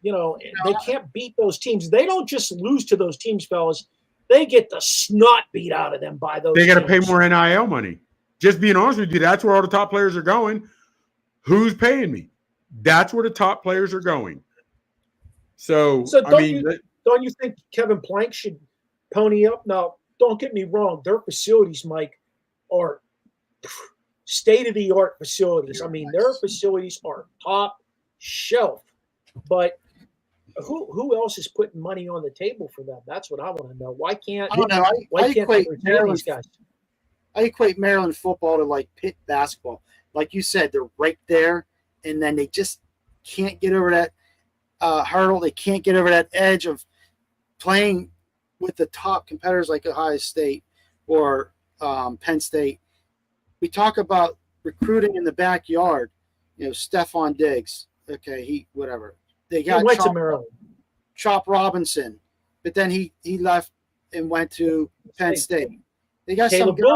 They can't beat those teams. They don't just lose to those teams, fellas. They get the snot beat out of them by those teams. They got to pay more NIL money. Just being honest with you, that's where all the top players are going. Who's paying me? That's where the top players are going. So don't you think Kevin Plank should pony up? Now, don't get me wrong, their facilities, Mike, are state of the art facilities. I mean, their facilities are top shelf. But who else is putting money on the table for them? That's what I want to know. Why can't I don't know. why I can't they equate retain Maryland. these guys? I equate Maryland football to like Pitt basketball. Like you said, they're right there, and then they just can't get over that hurdle. They can't get over that edge of playing with the top competitors like Ohio State or Penn State. We talk about recruiting in the backyard. You know, Stephon Diggs. Okay, he whatever. They got Went to Maryland. Chop Robinson, but then he left and went to Penn State. They got Caleb some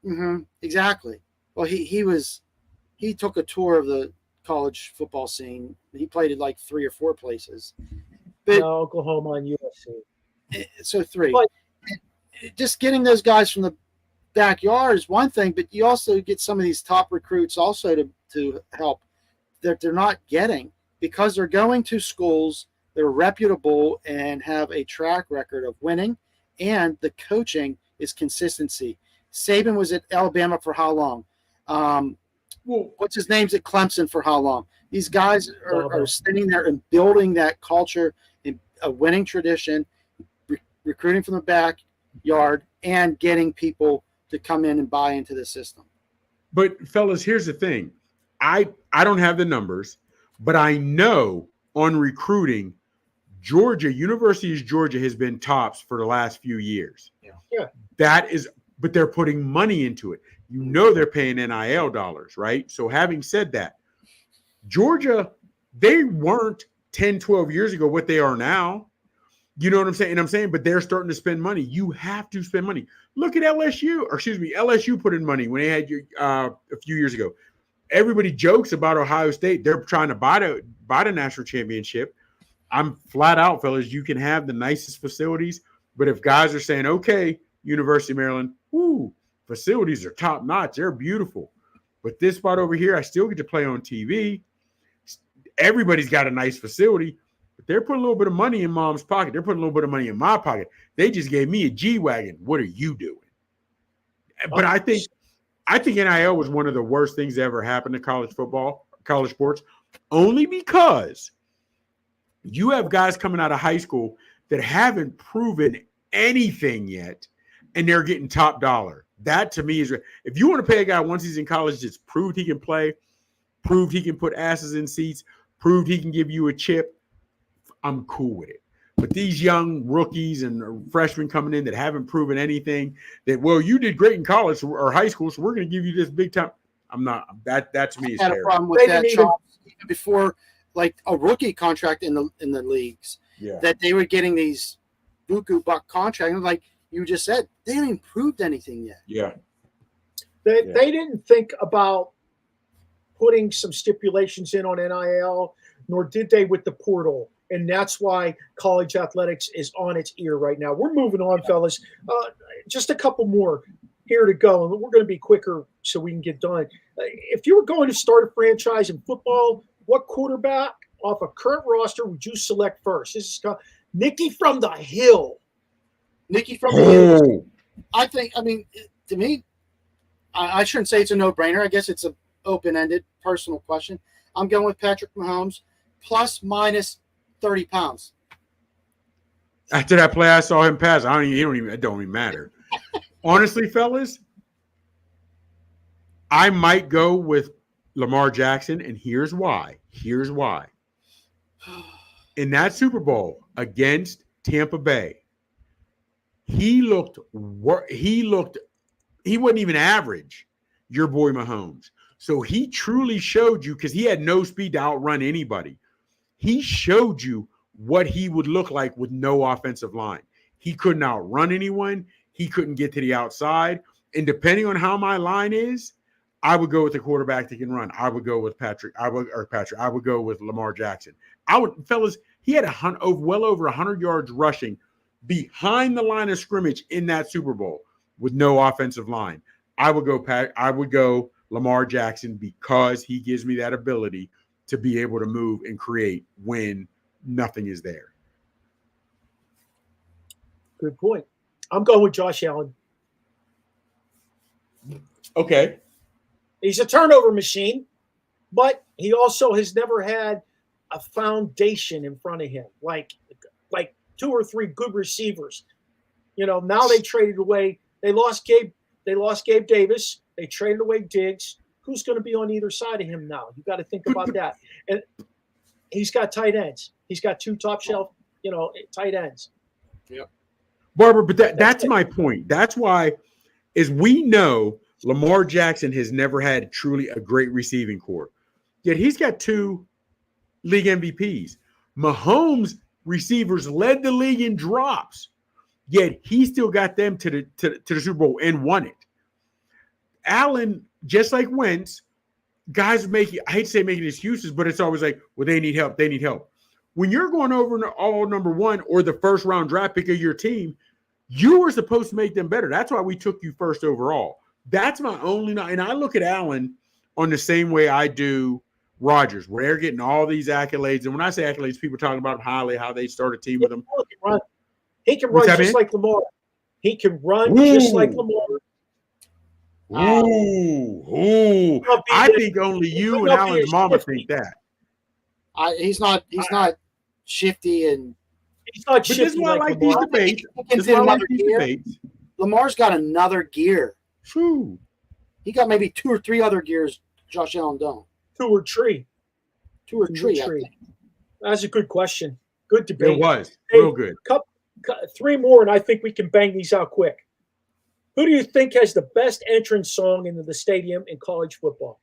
Williams. Exactly. Well, he took a tour of the college football scene. He played at like 3 or 4 places. But No, Oklahoma and USC. so 3. But Just getting those guys from the backyard is one thing, but you also get some of these top recruits also to help that they're not getting because they're going to schools that are reputable and have a track record of winning, and the coaching is consistency. Saban was at Alabama for how long? What's his name's at Clemson for how long? These guys are sitting there and building that culture and a winning tradition, recruiting from the backyard, and getting people to come in and buy into the system. But fellas, here's the thing. I don't have the numbers, but I know on recruiting, University of Georgia has been tops for the last few years. Yeah. That is, but they're putting money into it. You know they're paying NIL dollars, right? So having said that, Georgia, they weren't 10, 12 years ago what they are now. You know what I'm saying? And I'm saying, but they're starting to spend money. You have to spend money. Look at LSU put in money when they had you a few years ago. Everybody jokes about Ohio State. They're trying to buy the national championship. I'm flat out, fellas. You can have the nicest facilities, but if guys are saying, okay, University of Maryland, facilities are top notch. They're beautiful. But this spot over here, I still get to play on TV. Everybody's got a nice facility, but they're putting a little bit of money in mom's pocket. They're putting a little bit of money in my pocket. They just gave me a G-Wagon. What are you doing? But I think NIL was one of the worst things that ever happened to college football, college sports, only because you have guys coming out of high school that haven't proven anything yet, and they're getting top dollar. That to me is, if you want to pay a guy once he's in college that's proved he can play, proved he can put asses in seats, proved he can give you a chip, I'm cool with it. But these young rookies and freshmen coming in that haven't proven anything, that, well, you did great in college or high school, so we're going to give you this big time. I'm not. That to me is had a terrible. problem with that even before, like a rookie contract in the leagues. Yeah. That they were getting these buku buck contracts. Like you just said, they haven't improved anything yet. Yeah. They didn't think about putting some stipulations in on NIL, nor did they with the portal. And that's why college athletics is on its ear right now. We're moving on, fellas. Just a couple more here to go, and we're going to be quicker so we can get done. If you were going to start a franchise in football, what quarterback off a current roster would you select first? This is Nicky from the Hill. Nicky from the Hill. I mean, to me, I shouldn't say it's a no-brainer. I guess it's an open-ended personal question. I'm going with Patrick Mahomes, plus minus 30 pounds. After that play, I saw him pass. It don't even matter. Honestly, fellas, I might go with Lamar Jackson, and here's why. In that Super Bowl against Tampa Bay, he wasn't even average, your boy Mahomes. So he truly showed you, because he had no speed to outrun anybody. He showed you what he would look like with no offensive line. He couldn't outrun anyone. He couldn't get to the outside. And depending on how my line is, I would go with the quarterback that can run. I would go with I would go with Lamar Jackson. Fellas, he had well over 100 yards rushing behind the line of scrimmage in that Super Bowl with no offensive line. I would go Lamar Jackson, because he gives me that ability to be able to move and create when nothing is there. Good point. I'm going with Josh Allen. Okay. He's a turnover machine, but he also has never had a foundation in front of him, like 2 or 3 good receivers. Now they traded away. They lost Gabe Davis. They traded away Diggs. Who's going to be on either side of him now? You got to think about that. And he's got tight ends. He's got 2 top shelf, tight ends. Yep. Barbara, but that's my point. That's why, is we know Lamar Jackson has never had truly a great receiving core. Yet he's got 2 league MVPs. Mahomes receivers led the league in drops. Yet he still got them to the Super Bowl and won it. Allen, just like Wentz, guys making, I hate to say making excuses, but it's always like, well, they need help. They need help. When you're going over all number 1 or the first round draft pick of your team, you were supposed to make them better. That's why we took you first overall. That's my only, and I look at Allen on the same way I do Rodgers, where they're getting all these accolades. And when I say accolades, people talking about highly, how they start a team with them. He can run just like Lamar. He can run just like Lamar. Ooh. I think only you and Allen's mama think that. He's not shifty and he's not shifty. This is why I like these debates. Lamar's got another gear. True. He got maybe 2 or 3 other gears Josh Allen don't. 2 or 3. 2 or 3. That's a good question. Good debate. It was real good. 3 more, and I think we can bang these out quick. Who do you think has the best entrance song into the stadium in college football?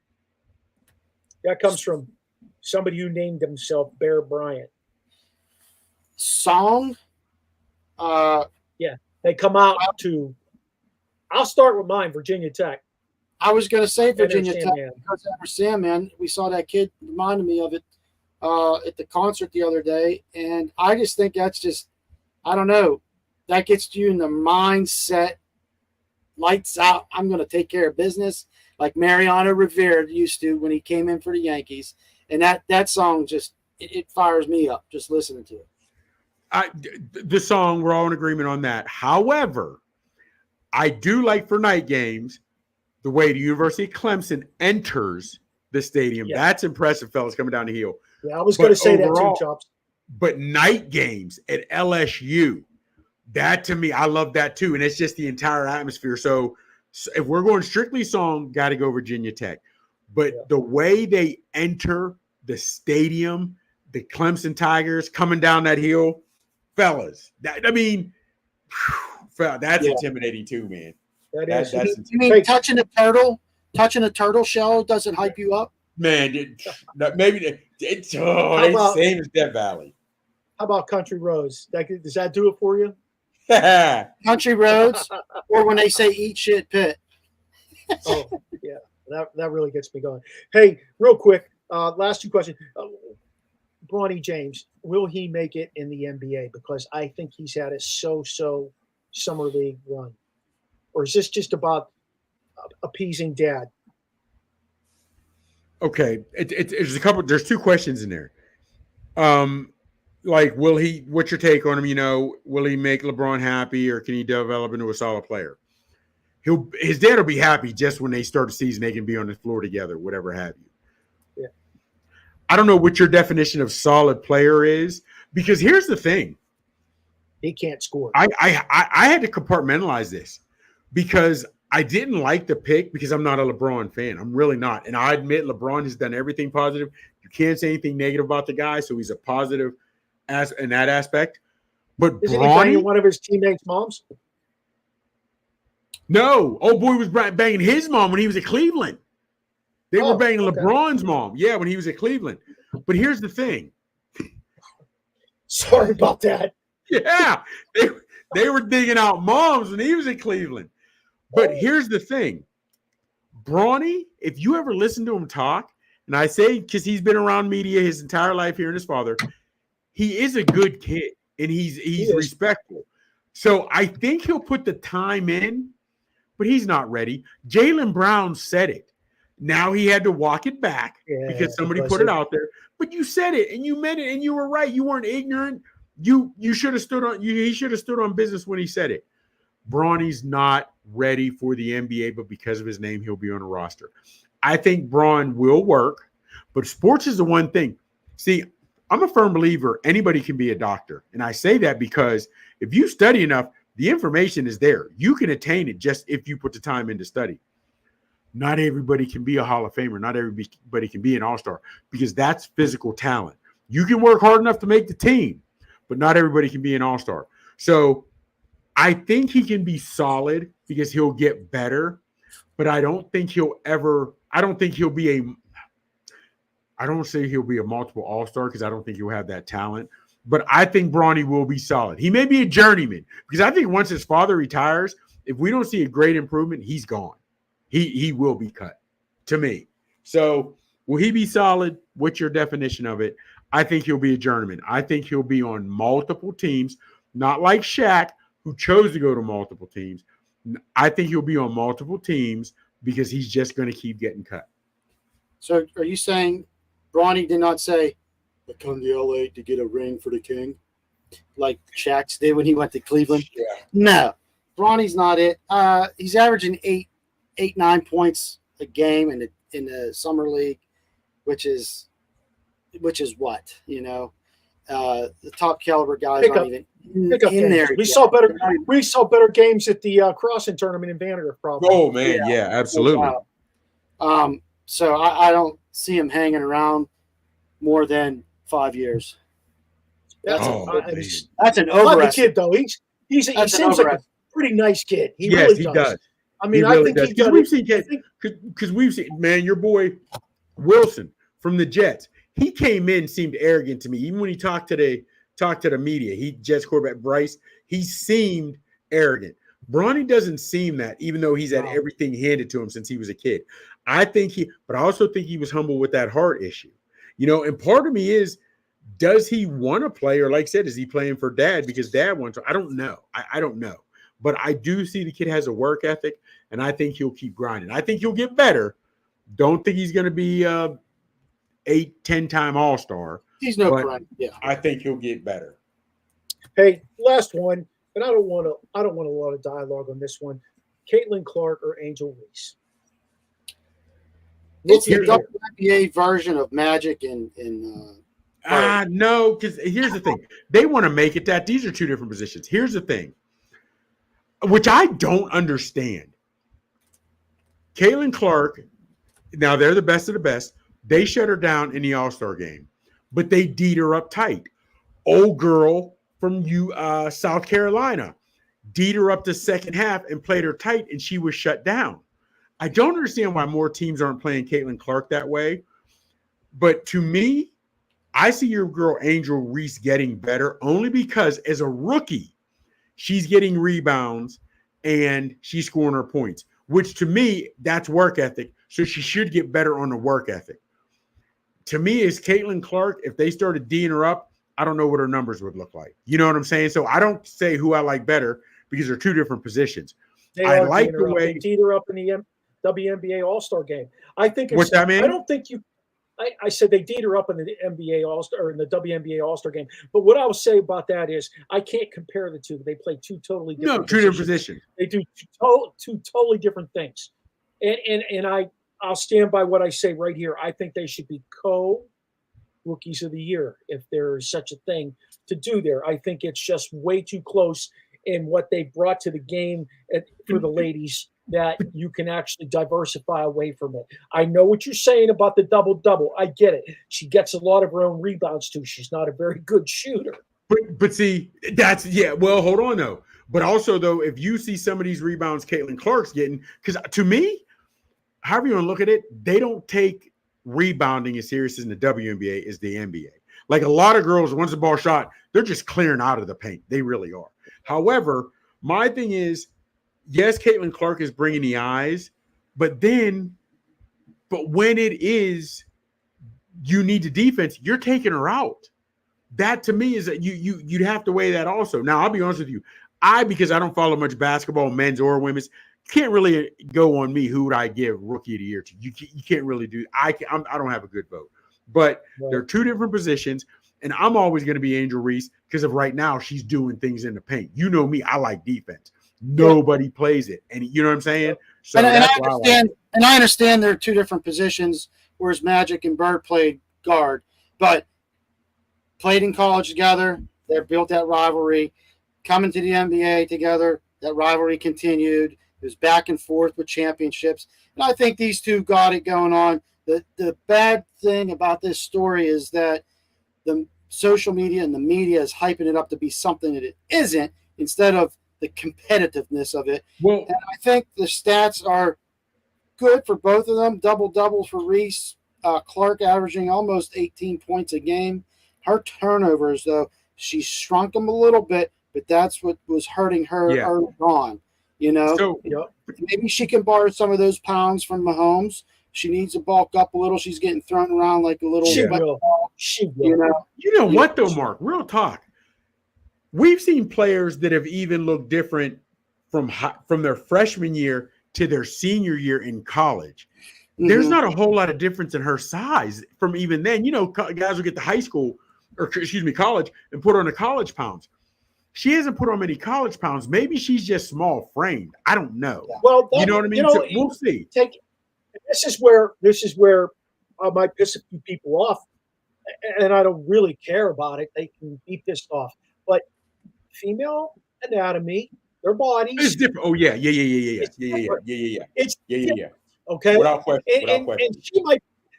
That comes from somebody who named himself Bear Bryant. Song? Yeah, they come out to. I'll start with mine, Virginia Tech. I was going to say Virginia Tech Sandman. because Sandman. We saw that kid reminded me of it at the concert the other day, and I just think that's just, I don't know, that gets you in the mindset. Lights out. I'm going to take care of business like Mariano Rivera used to when he came in for the Yankees, and that song just it fires me up just listening to it. The song, we're all in agreement on that. However, I do like for night games the way the University of Clemson enters the stadium. Yeah. That's impressive, fellas, coming down the hill. Yeah, I was going to say that too, Chops. But night games at LSU, that to me, I love that too. And it's just the entire atmosphere. So if we're going strictly song, got to go Virginia Tech. But the way they enter the stadium, the Clemson Tigers coming down that hill, fellas, that's intimidating too, man. That's you mean touching a turtle shell doesn't hype you up? Man, maybe it's same as Death Valley. How about Country Roads? Does that do it for you? Country Roads, or when they say "eat shit pit." Oh yeah, that really gets me going. Hey, real quick, last 2 questions. Bronny James, will he make it in the NBA? Because I think he's had a so-so summer league run, or is this just about appeasing dad? Okay, there's 2 questions in there. Like, what's your take on him? Will he make LeBron happy, or can he develop into a solid player? His dad will be happy just when they start the season, they can be on the floor together, whatever have you. Yeah. I don't know what your definition of solid player is, because here's the thing. He can't score. I had to compartmentalize this because I didn't like the pick because I'm not a LeBron fan. I'm really not. And I admit LeBron has done everything positive. You can't say anything negative about the guy, so he's a positive in that aspect. But isn't he banging one of his teammates' moms? No. Old boy was banging his mom when he was at Cleveland. They were banging LeBron's mom. Yeah, when he was at Cleveland. But here's the thing. Sorry about that. Yeah. They were digging out moms when he was at Cleveland. But here's the thing. Bronny, if you ever listen to him talk, and I say because he's been around media his entire life hearing his father, he is a good kid, and he's respectful. So I think he'll put the time in, but he's not ready. Jaylen Brown said it. Now he had to walk it back because somebody put it out there. But you said it, and you meant it, and you were right. You weren't ignorant. You should have stood on. He should have stood on business when he said it. Bronny's not ready for the NBA, but because of his name, he'll be on a roster. I think Braun will work, but sports is the one thing. See, I'm a firm believer anybody can be a doctor. And I say that because if you study enough, the information is there. You can attain it just if you put the time into study. Not everybody can be a Hall of Famer. Not everybody can be an all-star because that's physical talent. You can work hard enough to make the team, but not everybody can be an all-star. So I think he can be solid because he'll get better, but I don't think he'll be I don't say he'll be a multiple all-star because I don't think he'll have that talent, but I think Bronny will be solid. He may be a journeyman because I think once his father retires, if we don't see a great improvement, he's gone. He will be cut to me. So will he be solid? What's your definition of it? I think he'll be a journeyman. I think he'll be on multiple teams, not like Shaq, who chose to go to multiple teams. I think he'll be on multiple teams because he's just going to keep getting cut. So are you saying Bronny did not say, I come to LA to get a ring for the king, like Shaq did when he went to Cleveland? Yeah. No, Bronny's not it. He's averaging 9 points a game in the summer league, which is what, the top caliber guys aren't even in there. We saw better games at the crossing tournament in Vanderbilt, probably. Oh man, yeah, absolutely. So I don't see him hanging around more than 5 years. That's an not overestimate. the kid though. He seems like a pretty nice kid. He really does. I mean, I think because we've seen man, your boy Wilson from the Jets. He came in, seemed arrogant to me, even when he talked to the media. He Jets quarterback Bryce. He seemed arrogant. Bronny doesn't seem that, even though he's had everything handed to him since he was a kid. But I also think he was humble with that heart issue. And part of me is, does he want to play, or like I said, is he playing for dad because dad wants to? I don't know. I don't know. But I do see the kid has a work ethic, and I think he'll keep grinding. I think he'll get better. Don't think he's going to be 8-10-time All-Star. He's no grind. Yeah. I think he'll get better. Hey, last one, and I don't want a lot of dialogue on this one. Caitlin Clark or Angel Reese? It's the WNBA version of Magic and no, because here's the thing. They want to make it that. These are two different positions. Here's the thing, which I don't understand. Caitlin Clark, now they're the best of the best. They shut her down in the All-Star game, but they D'd her up tight. Old girl from South Carolina D'd her up the second half and played her tight, and she was shut down. I don't understand why more teams aren't playing Caitlin Clark that way. But to me, I see your girl Angel Reese getting better only because as a rookie, she's getting rebounds and she's scoring her points, which to me, that's work ethic. So she should get better on the work ethic. To me, is Caitlin Clark, if they started D'ing her up, I don't know what her numbers would look like. You know what I'm saying? So I don't say who I like better because they're two different positions. I like the way they D'd her up in the WNBA All-Star game. I think what's that mean? I don't think you. I said they D'd her up in the NBA All-Star or in the WNBA All-Star game. But what I would say about that is I can't compare the two. They play two totally different two different positions. They do two totally different things. And I'll stand by what I say right here. I think they should be co-rookies of the year if there is such a thing to do there. I think it's just way too close in what they brought to the game for the ladies that you can actually diversify away from it. I know what you're saying about the double-double. I get it. She gets a lot of her own rebounds too. She's not a very good shooter. But see, that's well, hold on though. But also though, if you see some of these rebounds Caitlin Clark's getting, because to me, however you want to look at it, they don't take rebounding as serious in the WNBA as the NBA. Like a lot of girls, once the ball shot, they're just clearing out of the paint. They really are. However, my thing is, yes, Caitlin Clark is bringing the eyes, but when it is you need the defense, you're taking her out. That to me is that you'd have to weigh that also. Now, I'll be honest with you. Because I don't follow much basketball, men's or women's, can't really go on me who would I give rookie of the year to. You can't really do. I don't have a good vote, but they're two different positions, and I'm always going to be Angel Reese because of right now she's doing things in the paint. You know me, I like defense. nobody plays it. And you know what I'm saying? So and that's I why understand. And I understand there are two different positions, whereas Magic and Bird played guard, but played in college together. They built that rivalry. Coming to the NBA together, that rivalry continued. It was back and forth with championships. And I think these two got it going on. The bad thing about this story is that the social media and the media is hyping it up to be something that it isn't, instead of the competitiveness of it. Well, and I think the stats are good for both of them. Double-doubles for Reese. Clark averaging almost 18 points a game. Her turnovers, though, she shrunk them a little bit, but that's what was hurting her early on. So maybe she can borrow some of those pounds from Mahomes. She needs to bulk up a little. She's getting thrown around like a little. She will. She will. You know what, though, Mark? Real talk. We've seen players that have even looked different from their freshman year to their senior year in college. Mm-hmm. There's not a whole lot of difference in her size from even then. Guys will get to high school, or excuse me, college, and put on the college pounds. She hasn't put on many college pounds. Maybe she's just small framed. I don't know. Well, you know what I mean? So we'll see. This is where I might piss a few people off, and I don't really care about it. They can be pissed off, but female anatomy, their bodies, it's different. Oh yeah. It's different. Okay. Without question. And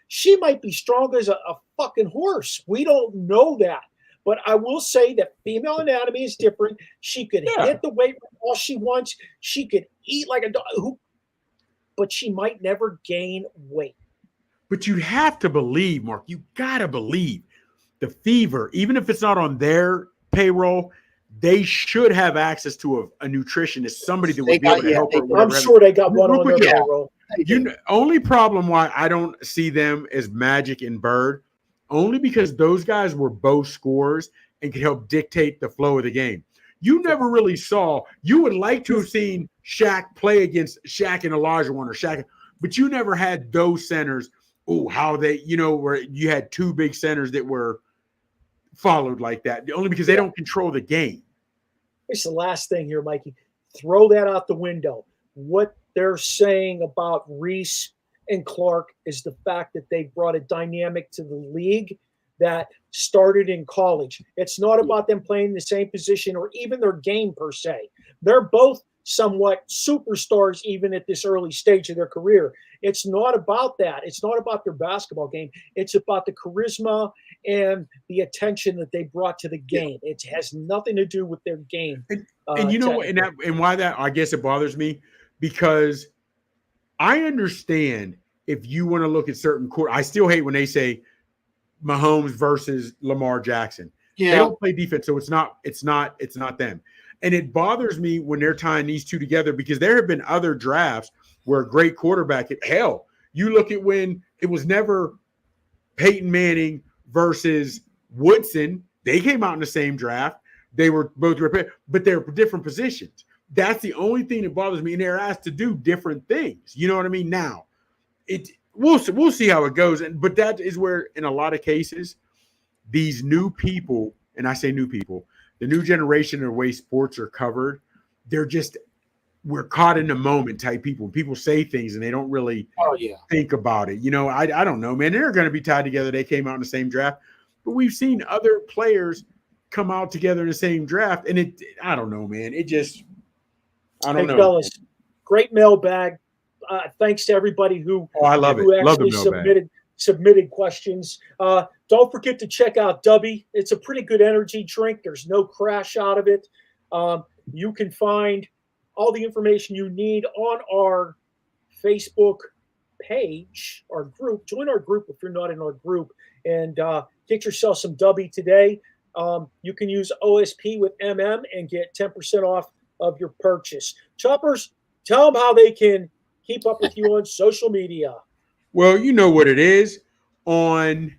she might be strong as a fucking horse. We don't know that. But I will say that female anatomy is different. She could hit the weight all she wants. She could eat like a dog, but she might never gain weight. But you have to believe, Mark. You got to believe the Fever, even if it's not on their payroll, they should have access to a nutritionist, somebody that would be able to help her. I'm sure they got one on their payroll. Only problem why I don't see them as Magic and Bird, only because those guys were both scorers and could help dictate the flow of the game. You never really saw. You would like to have seen Shaq play against Shaq and Olajuwon or Shaq, but you never had those centers. Oh, how they, where you had two big centers that were followed like that, only because they don't control the game. It's the last thing here, Mikey. Throw that out the window. What they're saying about Reese and Clark is the fact that they brought a dynamic to the league that started in college. It's not about them playing the same position or even their game per se. They're both somewhat superstars even at this early stage of their career. It's not about that. It's not about their basketball game. It's about the charisma and the attention that they brought to the game. It has nothing to do with their game. And why that, I guess it bothers me, because I understand if you want to look at certain court. I still hate when they say Mahomes versus Lamar Jackson. Yeah. They don't play defense, so it's not them. And it bothers me when they're tying these two together, because there have been other drafts where a great quarterback, you look at when it was never Peyton Manning versus Woodson. They came out in the same draft. They were both, but they're different positions. That's the only thing that bothers me. And they're asked to do different things. You know what I mean? Now, we'll see how it goes. But that is where, in a lot of cases, these new people, and I say new people, the new generation, the way sports are covered, we're caught in the moment type people. People say things and they don't really think about it. I don't know, man. They're going to be tied together. They came out in the same draft. But we've seen other players come out together in the same draft. And I don't know, man. I don't know. Fellas, great mailbag. Thanks to everybody who I love who it. actually Love the submitted questions. Don't forget to check out Dubby. It's a pretty good energy drink. There's no crash out of it. You can find all the information you need on our Facebook page, our group. Join our group if you're not in our group, and get yourself some Dubby today. You can use OSP with MM and get 10% off of your purchase. Choppers, tell them how they can keep up with you on social media. Well, you know what it is. On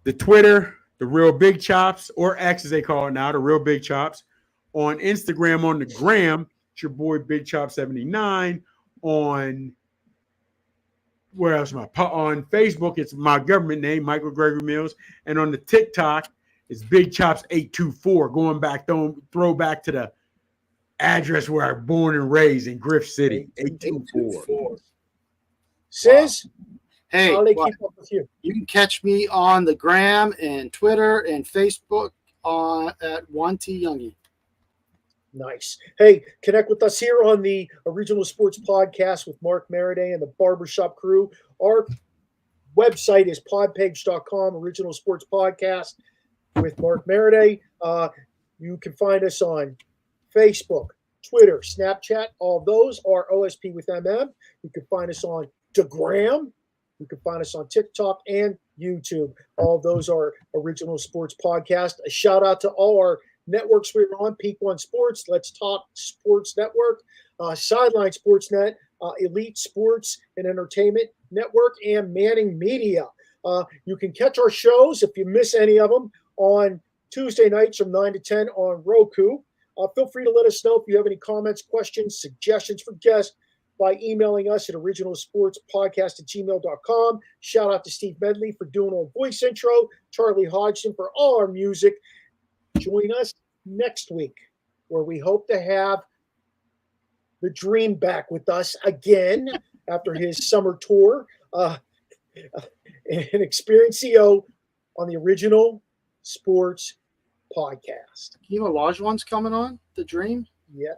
the Twitter, the Real Big Chops, or X as they call it now, the Real Big Chops. On Instagram, on the gram, it's your boy Big Chop 79. On where else am I? On Facebook, it's my government name, Michael Gregory Mills. And on the TikTok, it's Big Chops 824. Going back, throw back to the address where I'm born and raised in Griff City, 824. Sis, Hey, how do they what? keep up with you? You can catch me on the gram and Twitter and Facebook at 1T Youngie. Nice. Hey, connect with us here on the Original Sports Podcast with Mark Maradei and the Barbershop crew. Our website is podpage.com, Original Sports Podcast with Mark Maradei. You can find us on Facebook, Twitter, Snapchat. All of those are OSP with MM. You can find us on the Gram. You can find us on TikTok and YouTube. All of those are Original Sports Podcast. A shout out to all our networks we're on: Peak One Sports, Let's Talk Sports Network, Sideline Sports Net, Elite Sports and Entertainment Network, and Manning Media. You can catch our shows if you miss any of them on Tuesday nights from 9 to 10 on Roku. Feel free to let us know if you have any comments, questions, suggestions for guests by emailing us at originalsportspodcast@gmail.com. Shout out to Steve Medley for doing our voice intro, Charlie Hodgson for all our music. Join us next week, where we hope to have the Dream back with us again after his summer tour, and Experience CO on the Original Sports Podcast. You know, Olajuwon's coming on the Dream. Yeah.